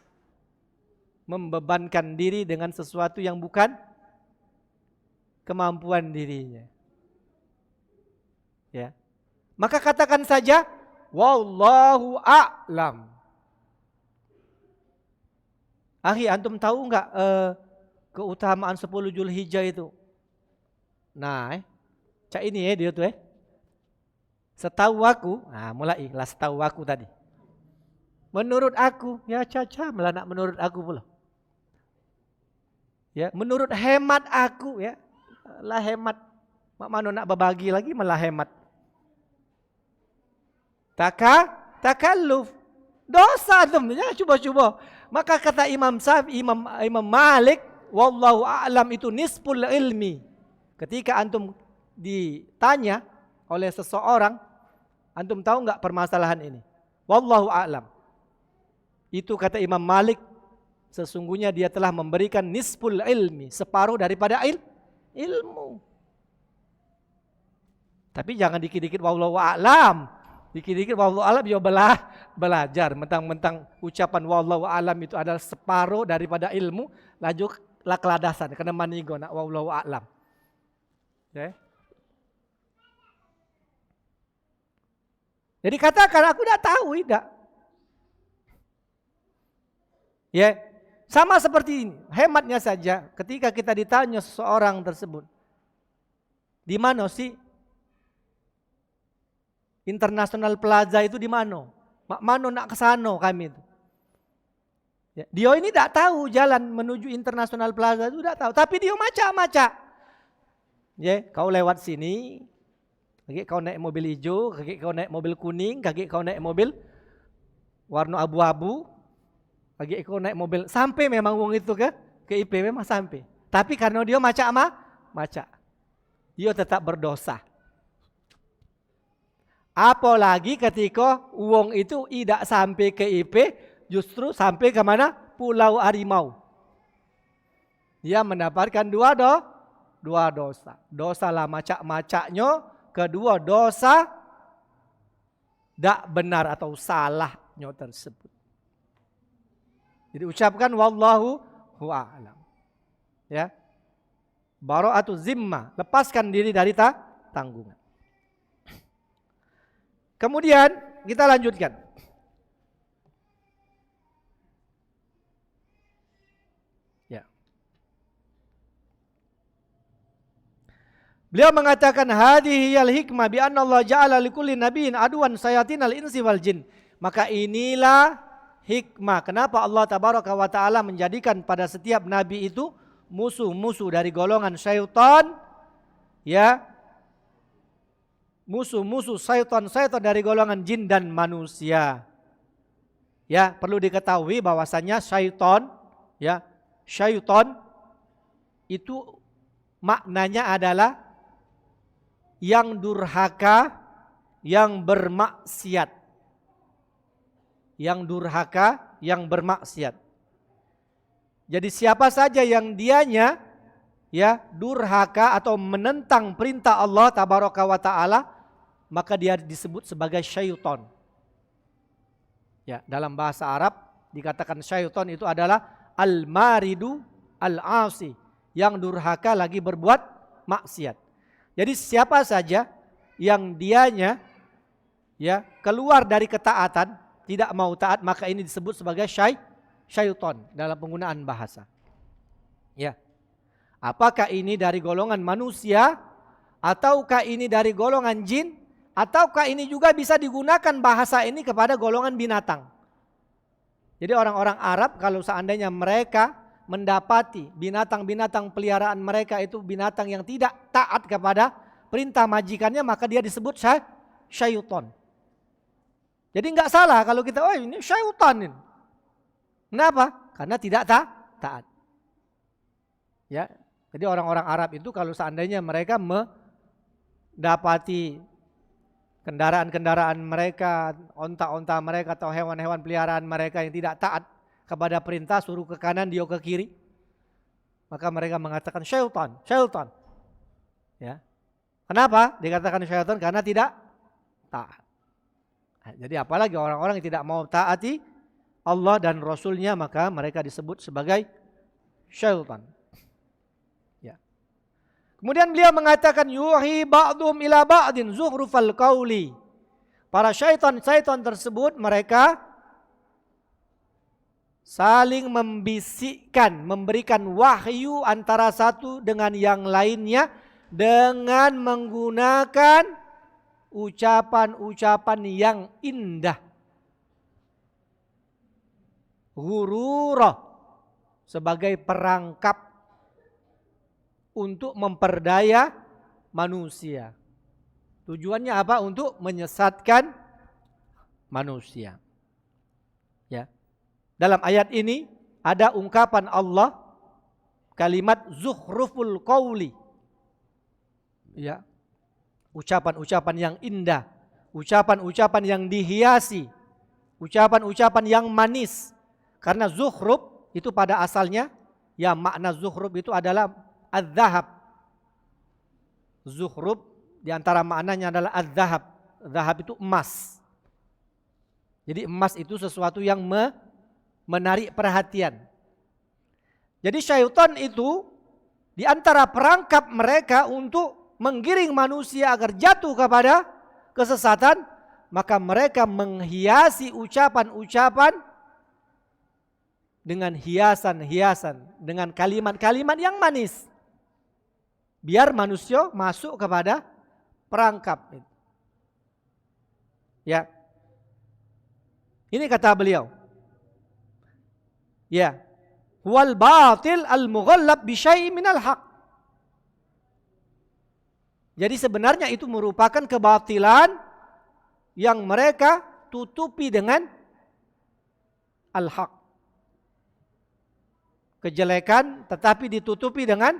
Membebankan diri dengan sesuatu yang bukan kemampuan dirinya. Maka katakan saja, wallahu a'lam. Akhi, antum tahu enggak keutamaan 10 Zulhijjah itu? Nah, cak ini dia tuh setahu aku, mulailah setahu aku tadi. Menurut aku, ya caca melanak menurut aku pula. Menurut hemat aku lah hemat. Mak mano nak berbagi lagi malah hemat. Takalluf. Dosa tuh, coba-coba. Maka kata Imam Malik, wallahu a'lam itu nisful ilmi. Ketika antum ditanya oleh seseorang, antum tahu enggak permasalahan ini? Wallahu a'lam. Itu kata Imam Malik, sesungguhnya dia telah memberikan nisful ilmi, separuh daripada ilmu. Tapi jangan dikit-dikit wallahu a'lam. Dikit-dikit wallahu a'lam ya belajar. Mentang-mentang ucapan wallahu a'lam itu adalah separuh daripada ilmu, laju lah keladasan kena manigo nak wallahu a'lam. Jadi katakan aku tidak tahu, tidak. Sama seperti ini, hematnya saja ketika kita ditanya seseorang tersebut, di mana sih International Plaza itu di mana? Mak mano nak ke sana kami itu. Dia ini tidak tahu jalan menuju International Plaza itu tidak tahu, tapi dia macam-macam. Kau lewat sini, kaki kau naik mobil hijau, kaki kau naik mobil kuning, kaki kau naik mobil warna abu-abu, lagi Eko naik mobil, sampai memang wong itu ke IP memang sampai. Tapi karena dia maca, dia tetap berdosa. Apalagi ketika wong itu tidak sampai ke IP, justru sampai ke mana? Pulau Harimau. Dia mendapatkan dua dosa. Dosa lah macak-macaknya, kedua dosa tidak benar atau salahnya tersebut. Jadi ucapkan wallahu a'lam. Ya. Bara'atu zimma, lepaskan diri dari tanggungan. Kemudian kita lanjutkan. Ya. Beliau mengatakan hadhihi al hikmah bi anna Allah ja'ala likulli nabiyyin aduwan sayatinal insi wal jin. Maka inilah hikmah kenapa Allah tabaraka wa taala menjadikan pada setiap nabi itu musuh-musuh dari golongan syaitan, ya. Musuh-musuh syaitan dari golongan jin dan manusia. Ya, perlu diketahui bahwasanya syaitan itu maknanya adalah yang durhaka, yang bermaksiat. Yang durhaka, yang bermaksiat. Jadi siapa saja yang dianya durhaka atau menentang perintah Allah tabaraka wa taala, maka dia disebut sebagai syaitan. Ya, dalam bahasa Arab dikatakan syaitan itu adalah al-maridu al-asi, yang durhaka lagi berbuat maksiat. Jadi siapa saja yang dianya keluar dari ketaatan, tidak mau taat, maka ini disebut sebagai syaitan dalam penggunaan bahasa. Ya. Apakah ini dari golongan manusia, ataukah ini dari golongan jin, ataukah ini juga bisa digunakan bahasa ini kepada golongan binatang. Jadi orang-orang Arab kalau seandainya mereka mendapati binatang-binatang peliharaan mereka itu binatang yang tidak taat kepada perintah majikannya, maka dia disebut syaitan. Jadi enggak salah kalau kita, oh ini syaitan ini. Kenapa? Karena tidak taat. Ya. Jadi orang-orang Arab itu kalau seandainya mereka mendapati kendaraan-kendaraan mereka, onta-onta mereka atau hewan-hewan peliharaan mereka yang tidak taat kepada perintah, suruh ke kanan, dia ke kiri, maka mereka mengatakan syaitan. Ya. Kenapa dikatakan syaitan? Karena tidak taat. Jadi apalagi orang-orang yang tidak mau taati Allah dan Rasulnya, maka mereka disebut sebagai syaitan. Kemudian beliau mengatakan yuhi ba'dhum ila ba'din zuhrufal qauli. Para syaitan tersebut mereka saling membisikkan, memberikan wahyu antara satu dengan yang lainnya dengan menggunakan ucapan-ucapan yang indah. Ghururah, sebagai perangkap untuk memperdaya manusia. Tujuannya apa? Untuk menyesatkan manusia. Ya. Dalam ayat ini ada ungkapan Allah kalimat zuhruful qauli. Ya. Ucapan-ucapan yang indah, ucapan-ucapan yang dihiasi, ucapan-ucapan yang manis. Karena zukhruf itu pada asalnya, ya makna zukhruf itu adalah az-zahab. Zukhruf diantara maknanya adalah az-zahab. Zahab itu emas. Jadi emas itu sesuatu yang menarik perhatian. Jadi syaitan itu diantara perangkap mereka untuk menggiring manusia agar jatuh kepada kesesatan, maka mereka menghiasi ucapan-ucapan dengan hiasan-hiasan, dengan kalimat-kalimat yang manis. Biar manusia masuk kepada perangkap. Ya. Ini kata beliau. Ya. Wal batil al-mughallab bi syai'in minal haq. Jadi sebenarnya itu merupakan kebatilan yang mereka tutupi dengan al-haq. Kejelekan tetapi ditutupi dengan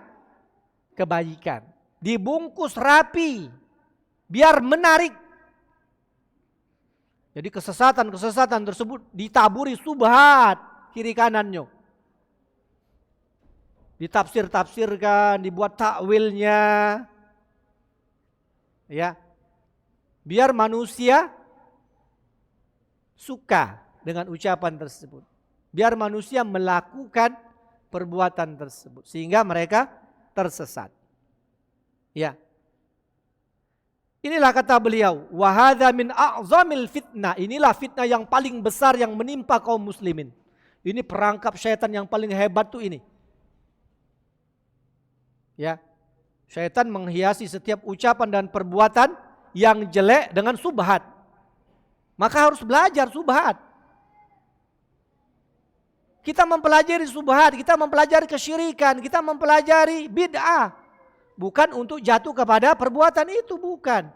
kebaikan. Dibungkus rapi biar menarik. Jadi kesesatan-kesesatan tersebut ditaburi subhat kiri kanannya. Ditafsir-tafsirkan, dibuat takwilnya. Ya. Biar manusia suka dengan ucapan tersebut. Biar manusia melakukan perbuatan tersebut sehingga mereka tersesat. Ya. Inilah kata beliau, wa hadza min a'zamil fitnah. Inilah fitnah yang paling besar yang menimpa kaum muslimin. Ini perangkap syaitan yang paling hebat tuh ini. Ya. Syaitan menghiasi setiap ucapan dan perbuatan yang jelek dengan subhat. Maka harus belajar subhat. Kita mempelajari subhat, kita mempelajari kesyirikan, kita mempelajari bid'ah. Bukan untuk jatuh kepada perbuatan itu, bukan.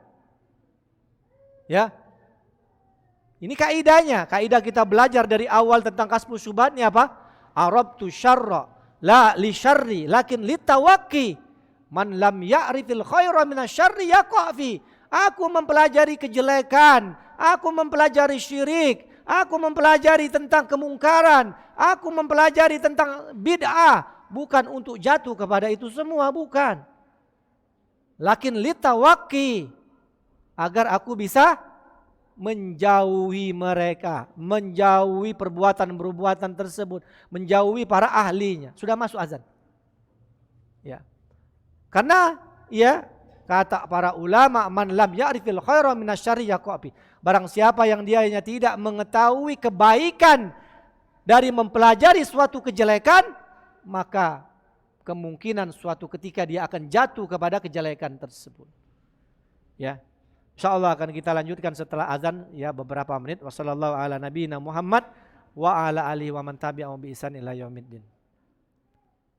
Ya. Ini kaidahnya, kaidah kita belajar dari awal tentang kasfu syubhat ini apa? Arabtu syarra la li syarri lakin litawaqi. Man lam ya'rifil khaira minasyarri yaqafi. Aku mempelajari kejelekan, aku mempelajari syirik, aku mempelajari tentang kemungkaran, aku mempelajari tentang bid'ah, bukan untuk jatuh kepada itu semua, bukan. Lakin litawaqi, agar aku bisa menjauhi mereka, menjauhi perbuatan-perbuatan tersebut, menjauhi para ahlinya. Sudah masuk azan. Ya. Karena ya kata para ulama, man lam ya'rifil khaira minasyarri yaqafi. Barang siapa yang dianya tidak mengetahui kebaikan dari mempelajari suatu kejelekan, maka kemungkinan suatu ketika dia akan jatuh kepada kejelekan tersebut. Ya. Insyaallah akan kita lanjutkan setelah azan ya beberapa menit. Wassallallahu ala nabiyina Muhammad wa ala alihi wa man tabi'ahum bi ihsan ila yaumiddin.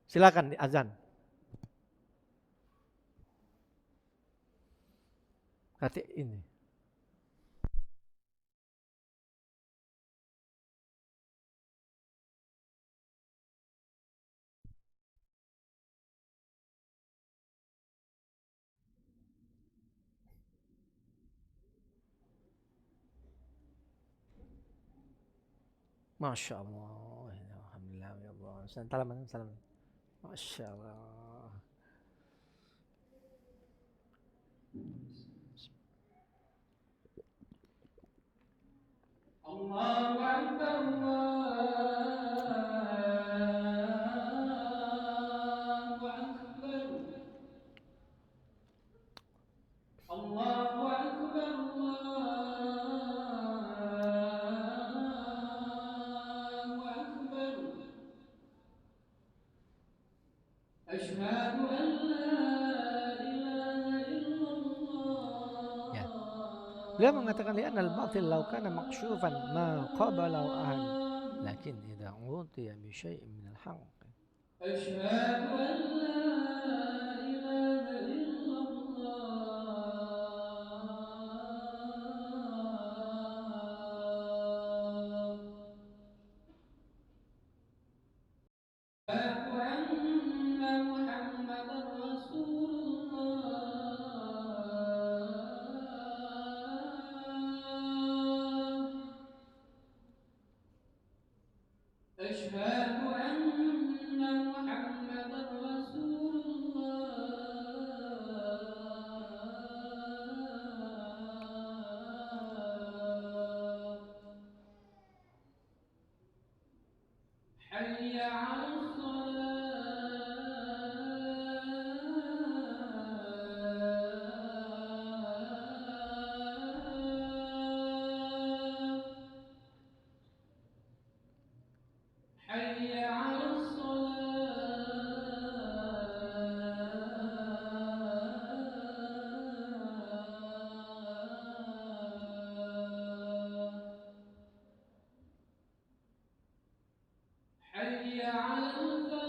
Silakan azan. Kata ini. Masya Allah. Alhamdulillah ya Allah. Salam. Masya Allah. Allahu Akbar, Allahu Akbar. Allahu Akbar, Allahu Akbar. Asyhadu an la ilaha illallah. Ya. Beliau mengatakan li'anna al-batil law kana maksyufan ma qabalahu ahad. Lakin idza utiya bi syai'in min al-haqq. Asyhadu an la ilaha illallah. Asyhadu anna Muhammadar Rasulullah. أشهد أن محمدا رسول الله. حي على الصلاة. حي على الصلاة. حي على الفلاح.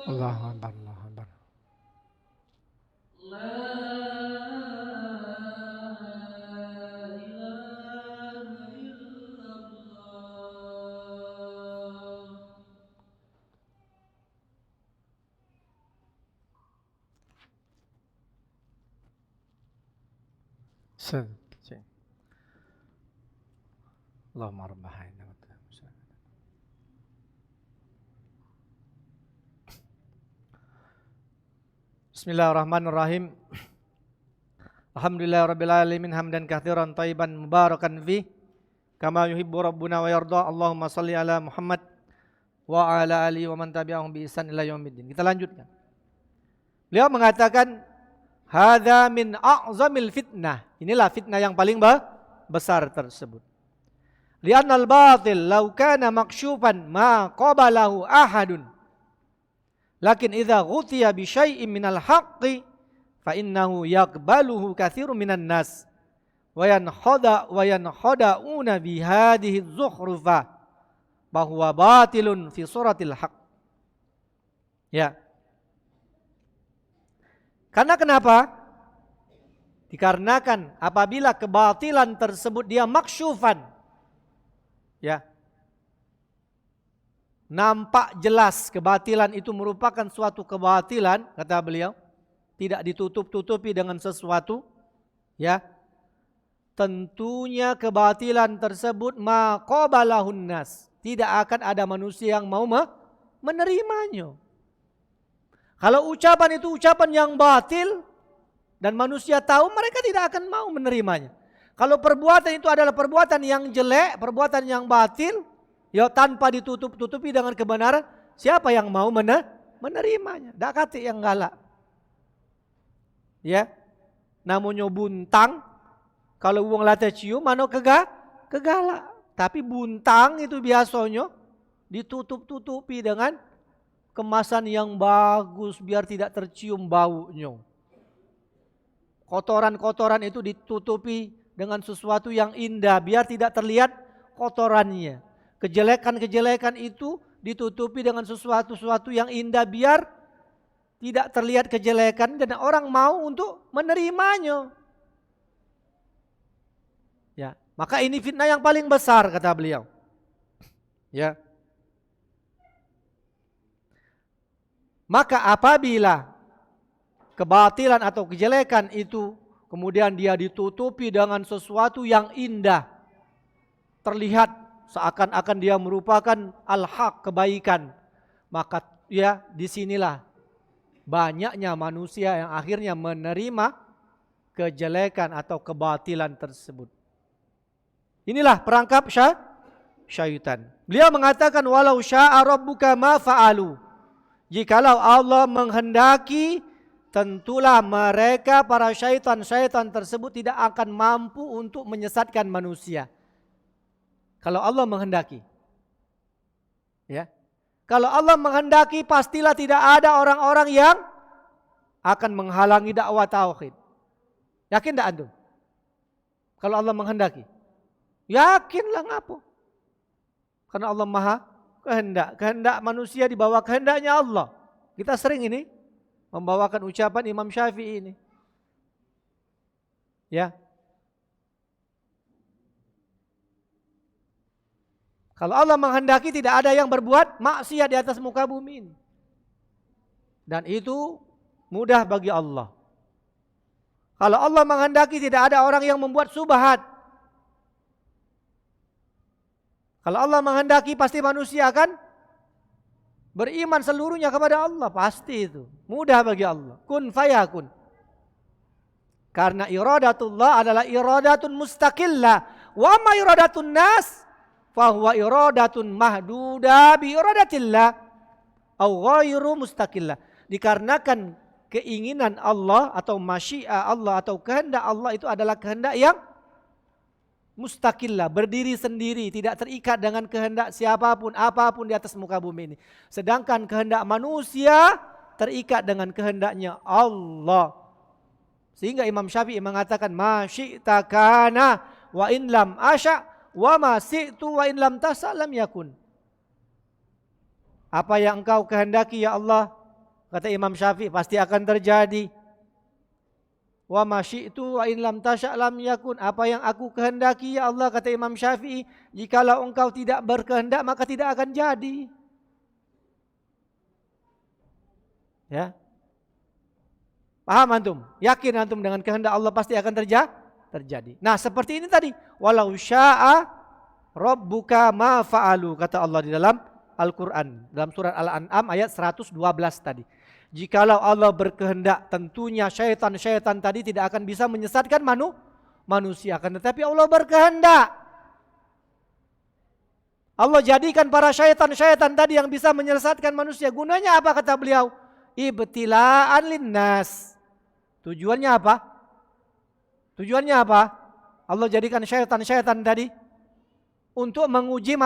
Allahu Akbar, Allahu Akbar. Allahumma rabb hadhihi Bismillahirrahmanirrahim. Alhamdulillahirabbil alamin hamdan katsiran thayyiban mubarakan fi kama yuhibbu rabbuna wa yarda. Allahumma shalli ala Muhammad wa ala alihi wa man tabi'ahum bi ihsan ila yaumiddin. Kita lanjutkan. Beliau mengatakan hadza min a'zamil fitnah. Inilah fitnah yang paling besar tersebut. Li'annal batil law kana maksyufan ma qabalahu ahadun. Lakin idza ghutiya bi syai'in minal haqqi fa innahu yaqbaluhu katsirun minan nas wa yankhada'una bi hadhihi dzukhrufa bahwa batilun fi suratil haqq. Ya. Karena kenapa? Dikarenakan apabila kebatilan tersebut dia maksyufan, ya, nampak jelas kebatilan itu merupakan suatu kebatilan, kata beliau, tidak ditutup-tutupi dengan sesuatu, ya, tentunya kebatilan tersebut maqabalahun nas, tidak akan ada manusia yang mau menerimanya. Kalau ucapan itu ucapan yang batil dan manusia tahu, mereka tidak akan mau menerimanya. Kalau perbuatan itu adalah perbuatan yang jelek, perbuatan yang batil, ya tanpa ditutup-tutupi dengan kebenaran, siapa yang mau menerimanya? Dak kate yang galak. Ya. Namanya buntang, kalau wong late cium mano kegalak. Tapi buntang itu biasanya ditutup-tutupi dengan kemasan yang bagus biar tidak tercium baunya. Kotoran-kotoran itu ditutupi dengan sesuatu yang indah biar tidak terlihat kotorannya. Kejelekan-kejelekan itu ditutupi dengan sesuatu yang indah biar tidak terlihat kejelekan dan orang mau untuk menerimanya. Ya, maka ini fitnah yang paling besar kata beliau. Ya. Maka apabila kebatilan atau kejelekan itu kemudian dia ditutupi dengan sesuatu yang indah, terlihat seakan-akan dia merupakan al-haq, kebaikan, maka ya disinilah banyaknya manusia yang akhirnya menerima kejelekan atau kebatilan tersebut. Inilah perangkap syaitan. Beliau mengatakan walau syaa rabbuka ma fa'alu. Jikalau Allah menghendaki, tentulah mereka para syaitan-syaitan tersebut tidak akan mampu untuk menyesatkan manusia. Kalau Allah menghendaki. Ya. Kalau Allah menghendaki pastilah tidak ada orang-orang yang akan menghalangi dakwah tauhid. Yakin tak antum? Kalau Allah menghendaki. Yakinlah ngapo. Karena Allah Maha kehendak manusia di bawah kehendaknya Allah. Kita sering ini membawakan ucapan Imam Syafi'i ini. Ya. Kalau Allah menghendaki tidak ada yang berbuat maksiat di atas muka bumi ini. Dan itu mudah bagi Allah. Kalau Allah menghendaki tidak ada orang yang membuat subhat. Kalau Allah menghendaki pasti manusia akan beriman seluruhnya kepada Allah. Pasti itu. Mudah bagi Allah. Kun fayakun. Karena iradatullah adalah iradatun mustaqillah. Wa ma iradatun nas fahuwa iradatun mahduda bi iradatillah. Au ghairu mustaqillah. Dikarenakan keinginan Allah atau masyiah Allah atau kehendak Allah itu adalah kehendak yang mustaqillah, berdiri sendiri, tidak terikat dengan kehendak siapapun, apapun di atas muka bumi ini. Sedangkan kehendak manusia terikat dengan kehendaknya Allah. Sehingga Imam Syafi'i mengatakan, ma syi'ta kana wa in lam asya wa ma syi'tu wa in lam tasa lam yakun. Apa yang engkau kehendaki ya Allah, kata Imam Syafi'i, pasti akan terjadi. Wa ma syi'tu wa in lam tasya' lam yakun. Apa yang aku kehendaki ya Allah, kata Imam Syafi'i, jikalau engkau tidak berkehendak maka tidak akan jadi. Ya. Paham antum? Yakin antum dengan kehendak Allah pasti akan terjadi. Nah, seperti ini tadi, walau syaa rabbuka ma fa'alu, kata Allah di dalam Al-Qur'an, dalam surat Al-An'am ayat 112 tadi. Jikalau Allah berkehendak, tentunya syaitan-syaitan tadi tidak akan bisa menyesatkan manusia. Akan tetapi Allah berkehendak. Allah jadikan para syaitan-syaitan tadi yang bisa menyesatkan manusia. Gunanya apa kata beliau? Ibtila'an linnas. Tujuannya apa? Tujuannya apa? Allah jadikan syaitan-syaitan tadi untuk menguji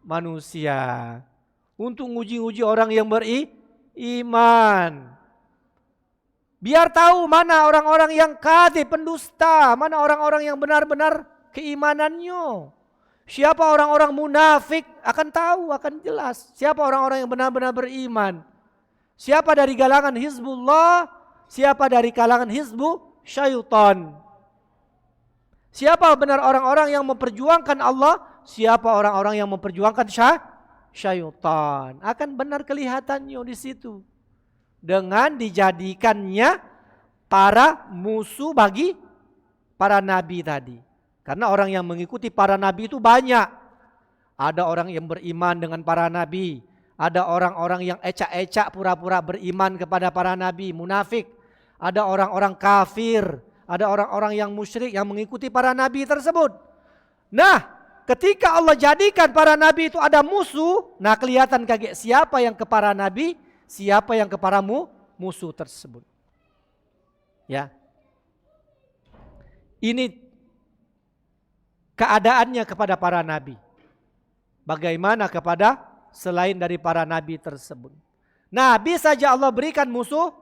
manusia. Untuk menguji orang yang beriman. Biar tahu mana orang-orang yang kadhib, pendusta, mana orang-orang yang benar-benar keimanannya. Siapa orang-orang munafik akan tahu, akan jelas. Siapa orang-orang yang benar-benar beriman. Siapa dari kalangan Hizbullah, siapa dari kalangan Hizbu Syaitan. Siapa benar orang-orang yang memperjuangkan Allah, siapa orang-orang yang memperjuangkan syaitan. Akan benar kelihatannya di situ. Dengan dijadikannya para musuh bagi para nabi tadi. Karena orang yang mengikuti para nabi itu banyak. Ada orang yang beriman dengan para nabi. Ada orang-orang yang ecak-ecak pura-pura beriman kepada para nabi, munafik. Ada orang-orang kafir. Ada orang-orang yang musyrik yang mengikuti para nabi tersebut. Nah, ketika Allah jadikan para nabi itu ada musuh, nah kelihatan kaget siapa yang ke para nabi, siapa yang ke para musuh tersebut. Ya. Ini keadaannya kepada para nabi. Bagaimana kepada selain dari para nabi tersebut. Nabi saja Allah berikan musuh,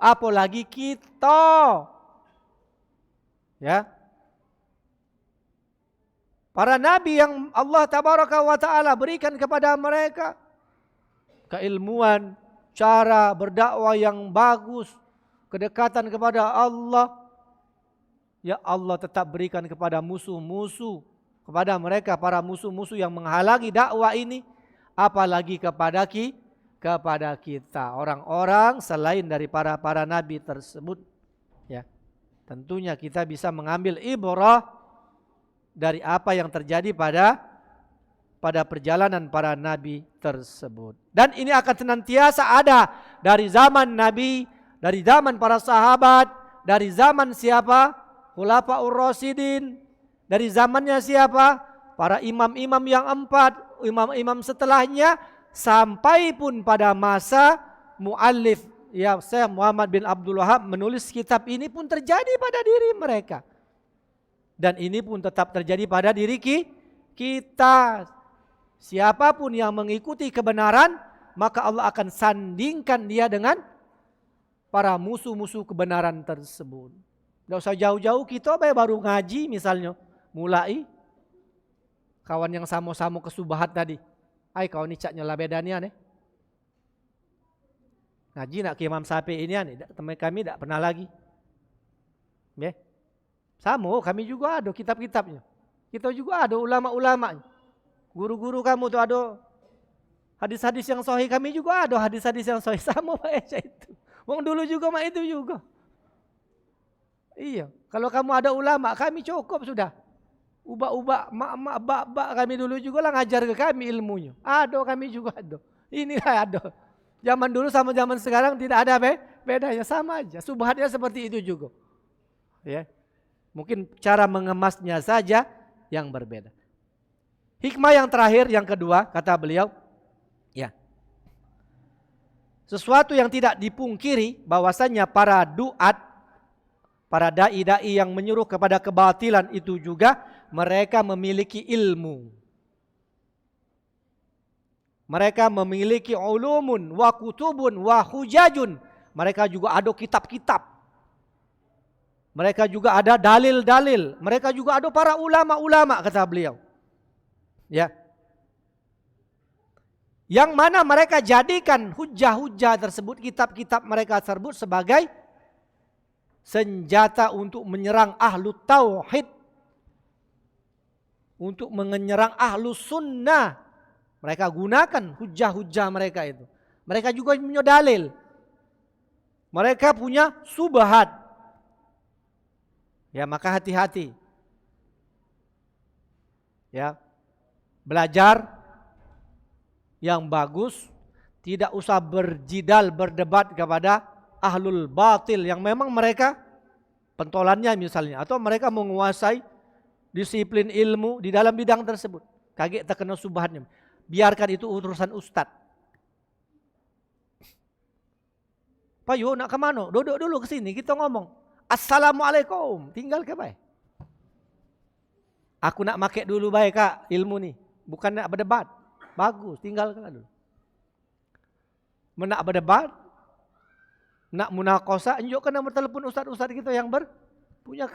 apalagi kita. Ya. Para nabi yang Allah tabaraka wa ta'ala berikan kepada mereka keilmuan, cara berdakwah yang bagus, kedekatan kepada Allah. Ya Allah tetap berikan kepada musuh-musuh, kepada mereka para musuh-musuh yang menghalangi dakwah ini, apalagi kepada kita, orang-orang selain dari para nabi tersebut. Ya. Tentunya kita bisa mengambil ibrah dari apa yang terjadi pada perjalanan para nabi tersebut. Dan ini akan senantiasa ada dari zaman nabi, dari zaman para sahabat, dari zaman siapa? Khulafaur Rasyidin, dari zamannya siapa? Para imam-imam yang 4, imam-imam setelahnya, sampai pun pada masa muallif ya Syekh Muhammad bin Abdul Wahab menulis kitab ini pun terjadi pada diri mereka. Dan ini pun tetap terjadi pada diri kita. Siapapun yang mengikuti kebenaran, maka Allah akan sandingkan dia dengan para musuh-musuh kebenaran tersebut. Tidak usah jauh-jauh, kita baru ngaji misalnya, mulai kawan yang sama-sama kesubahat tadi. Ay kau ni caknya lah bedanya nih. Ngaji nak ke Imam Syafi'i ini nih, teman kami tidak pernah lagi. Ya. Sama, kami juga ada kitab-kitabnya. Kita juga ada ulama-ulamanya. Guru-guru kamu tuh ada hadis-hadis yang sahih, kami juga ada hadis-hadis yang sahih. Sama aja itu. Wong dulu juga mah itu juga. Iya, kalau kamu ada ulama, kami cukup sudah. Ubak-ubak, mak-mak, bak-bak kami dulu juga lah ngajar ke kami ilmunya. Ada, kami juga ada. Ini ada. Zaman dulu sama zaman sekarang tidak ada bedanya, sama aja. Subhatnya seperti itu juga. Ya. Mungkin cara mengemasnya saja yang berbeda. Hikmah yang terakhir, yang kedua, kata beliau, ya. Sesuatu yang tidak dipungkiri bahwasanya para para dai-dai yang menyuruh kepada kebatilan itu juga mereka memiliki ilmu. Mereka memiliki ulumun wa kutubun wa hujajun. Mereka juga ada kitab-kitab. Mereka juga ada dalil-dalil. Mereka juga ada para ulama-ulama, kata beliau. Ya. Yang mana mereka jadikan hujah-hujah tersebut, kitab-kitab mereka tersebut sebagai senjata untuk menyerang ahlu tauhid. Untuk menyerang ahlu sunnah. Mereka gunakan hujah-hujah mereka itu. Mereka juga punya dalil. Mereka punya subhat. Ya, maka hati-hati. Ya. Belajar yang bagus, tidak usah berjidal, berdebat kepada ahlul batil yang memang mereka pentolannya misalnya, atau mereka menguasai disiplin ilmu di dalam bidang tersebut. Kaget terkena subhatnya. Biarkan itu urusan ustadz. Pak Yo nak kemana? Duduk dulu ke sini, kita ngomong. Assalamualaikum, tinggal ke baik. Aku nak make dulu baik kak ilmu ni, bukan nak berdebat. Bagus, tinggal ke dulu. Nak berdebat, nak munaqasah, tunjukkan nombor telefon ustaz-ustaz kita yang punya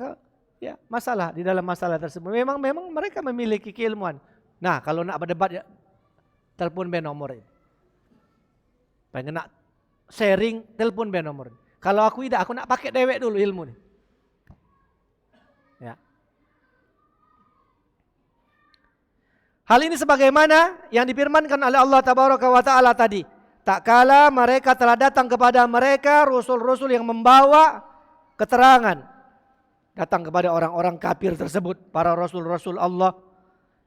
ya, masalah di dalam masalah tersebut. Memang mereka memiliki keilmuan. Nah, kalau nak berdebat ya, telepon nomor ini. Pengen nak sharing, telepon nomor. Kalau aku tidak, aku nak pakai dewek dulu ilmu ni. Ya. Hal ini sebagaimana yang difirmankan oleh Allah Tabaraka wa Ta'ala tadi. Tak kala mereka telah datang kepada mereka rasul-rasul yang membawa keterangan. Datang kepada orang-orang kafir tersebut, para rasul-rasul Allah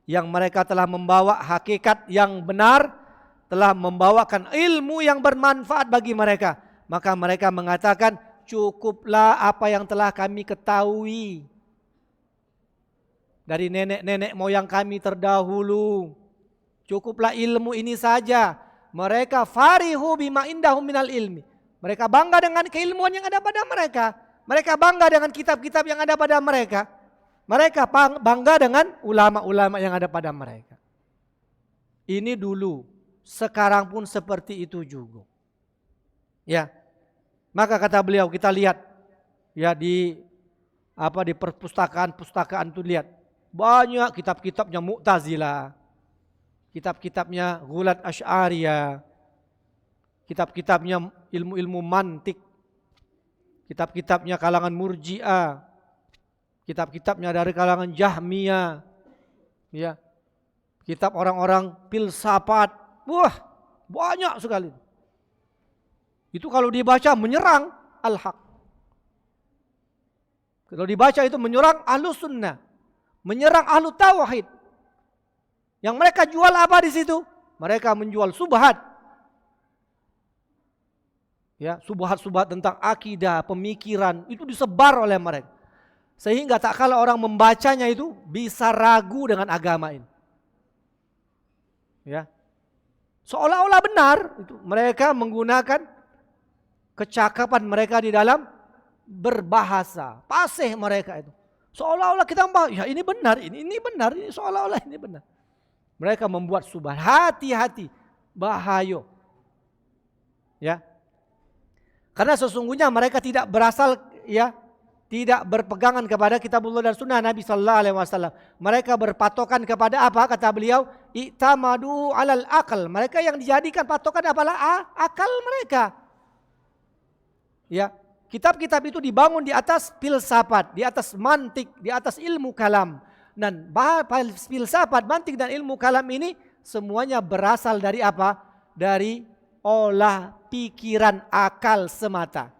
yang mereka telah membawa hakikat yang benar, telah membawakan ilmu yang bermanfaat bagi mereka. Maka mereka mengatakan, cukuplah apa yang telah kami ketahui dari nenek-nenek moyang kami terdahulu. Cukuplah ilmu ini saja. Mereka farihu bima indahum minal ilmi. Mereka bangga dengan keilmuan yang ada pada mereka. Mereka bangga dengan kitab-kitab yang ada pada mereka. Mereka bangga dengan ulama-ulama yang ada pada mereka. Ini dulu, sekarang pun seperti itu juga. Ya, maka kata beliau, kita lihat ya di perpustakaan itu lihat banyak kitab-kitabnya Mu'tazilah, kitab-kitabnya Ghulat Asy'ariyah, kitab-kitabnya ilmu-ilmu mantik, kitab-kitabnya kalangan Murji'ah, kitab-kitabnya dari kalangan Jahmiyah, ya, kitab orang-orang filsafat, wah banyak sekali. Itu kalau dibaca menyerang al-haq. Kalau dibaca itu menyerang ahlu sunnah. Menyerang ahlu tauhid. Yang mereka jual apa di situ? Mereka menjual subhat. Ya, subhat-subhat tentang akidah, pemikiran. Itu disebar oleh mereka. Sehingga tak kala orang membacanya itu bisa ragu dengan agama ini. Ya. Seolah-olah benar. Itu mereka menggunakan kecakapan mereka di dalam berbahasa, fasih mereka itu. Seolah-olah kita membahas, ya ini benar, ini benar, ini seolah-olah ini benar. Mereka membuat subhat. Hati-hati, bahaya. Ya. Karena sesungguhnya mereka tidak berasal, ya, tidak berpegangan kepada kitabullah dan sunnah Nabi sallallahu alaihi wasallam. Mereka berpatokan kepada apa? Kata beliau, i'tamadu 'alal aql. Mereka yang dijadikan patokan apalah akal mereka. Ya, kitab-kitab itu dibangun di atas filsafat, di atas mantik, di atas ilmu kalam. Dan filsafat, mantik dan ilmu kalam ini semuanya berasal dari apa? Dari olah pikiran akal semata.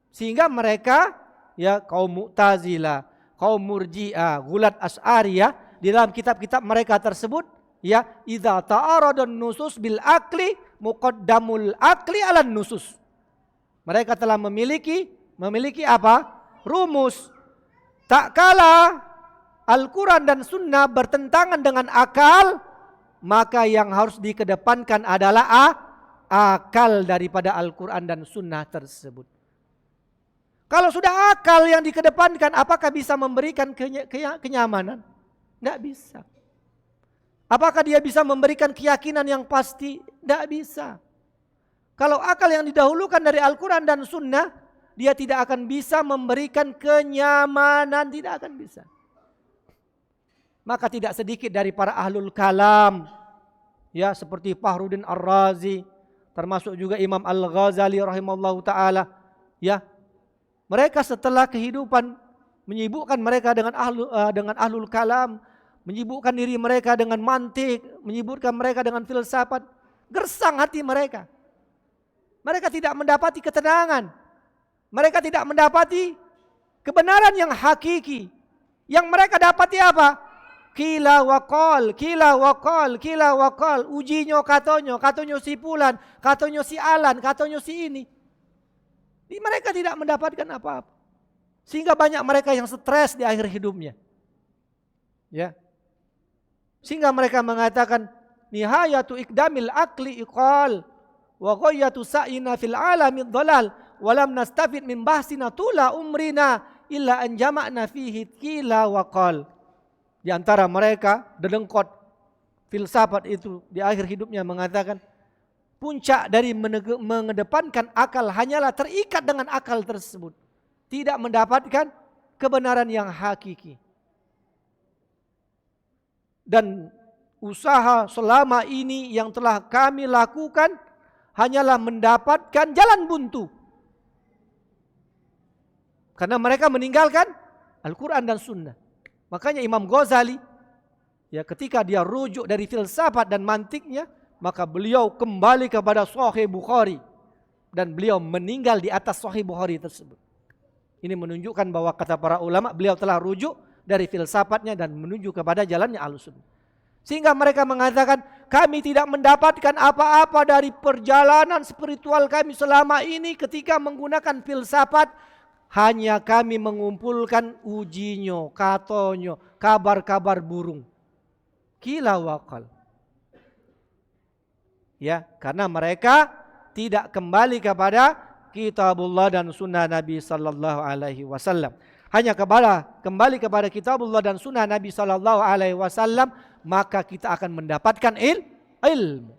Sehingga mereka, ya, kaum Mu'tazilah, kaum Murji'ah, Ghulat Asy'ariyah, di dalam kitab-kitab mereka tersebut, ya, idza ta'aradun nusus bil akli muqaddamul akli 'alan nusus. Mereka telah memiliki apa? Rumus. Tak kala Al-Quran dan Sunnah bertentangan dengan akal, maka yang harus dikedepankan adalah akal daripada Al-Quran dan Sunnah tersebut. Kalau sudah akal yang dikedepankan, apakah bisa memberikan kenyamanan? Tidak bisa. Apakah dia bisa memberikan keyakinan yang pasti? Tidak bisa. Kalau akal yang didahulukan dari Al-Quran dan Sunnah, dia tidak akan bisa memberikan kenyamanan, tidak akan bisa. Maka tidak sedikit dari para ahlul kalam, ya, seperti Fakhruddin Ar-Razi, termasuk juga Imam Al-Ghazali rahimahullahu taala, ya. Mereka setelah kehidupan menyibukkan mereka dengan ahlul kalam, menyibukkan diri mereka dengan mantik, menyibukkan mereka dengan filsafat. Gersang hati mereka. Mereka tidak mendapati ketenangan. Mereka tidak mendapati kebenaran yang hakiki. Yang mereka dapati apa? Kila wakol, kila wakol, kila wakol. Ujinyo katonyo si Fulan, katonyo si Alan, katonyo si ini. Mereka tidak mendapatkan apa-apa. Sehingga banyak mereka yang stres di akhir hidupnya. Ya. Sehingga mereka mengatakan nihayatu ikdamil akli iqal wa ghayatu sa'ina fil alamid dhalal wa lam nastafid min bahsina tula umrina illa an jama'na fihi qila wa qal. Di antara mereka dedengkot filsafat itu di akhir hidupnya mengatakan puncak dari mengedepankan akal hanyalah terikat dengan akal tersebut. Tidak mendapatkan kebenaran yang hakiki. Dan usaha selama ini yang telah kami lakukan hanyalah mendapatkan jalan buntu. Karena mereka meninggalkan Al-Quran dan Sunnah. Makanya Imam Ghazali, ya, ketika dia rujuk dari filsafat dan mantiknya, maka beliau kembali kepada Sahih Bukhari. Dan beliau meninggal di atas Sahih Bukhari tersebut. Ini menunjukkan bahwa kata para ulama, beliau telah rujuk dari filsafatnya dan menuju kepada jalannya Ahlussunnah. Sehingga mereka mengatakan, kami tidak mendapatkan apa-apa dari perjalanan spiritual kami selama ini ketika menggunakan filsafat. Hanya kami mengumpulkan ujinyo, katonyo, kabar-kabar burung. Kila wakal. Ya, karena mereka tidak kembali kepada kitabullah dan sunnah Nabi sallallahu alaihi wasallam. Hanya kembali kepada kitabullah dan sunnah Nabi sallallahu alaihi wasallam, maka kita akan mendapatkan ilmu.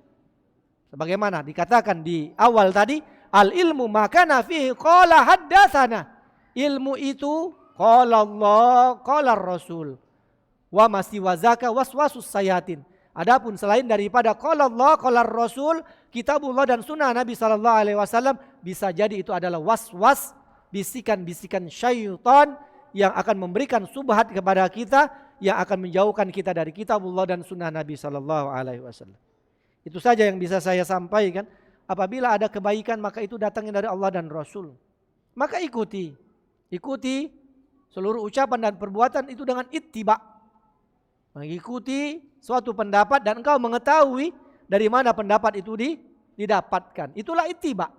Sebagaimana dikatakan di awal tadi, al ilmu makana fihi qala haddatsana. Ilmu itu qala Allah, qala Rasul. Wa masiwazaka waswasus sayatin. Adapun selain daripada qala Allah, qala Rasul, kitabullah dan sunnah Nabi sallallahu alaihi wasallam, bisa jadi itu adalah waswas, bisikan-bisikan syaitan yang akan memberikan subhat kepada kita, yang akan menjauhkan kita dari kitabullah dan sunnah Nabi sallallahu alaihi wasallam. Itu saja yang bisa saya sampaikan. Apabila ada kebaikan maka itu datangnya dari Allah dan Rasul. Maka ikuti seluruh ucapan dan perbuatan itu dengan ittiba. Mengikuti suatu pendapat dan engkau mengetahui dari mana pendapat itu didapatkan. Itulah ittiba.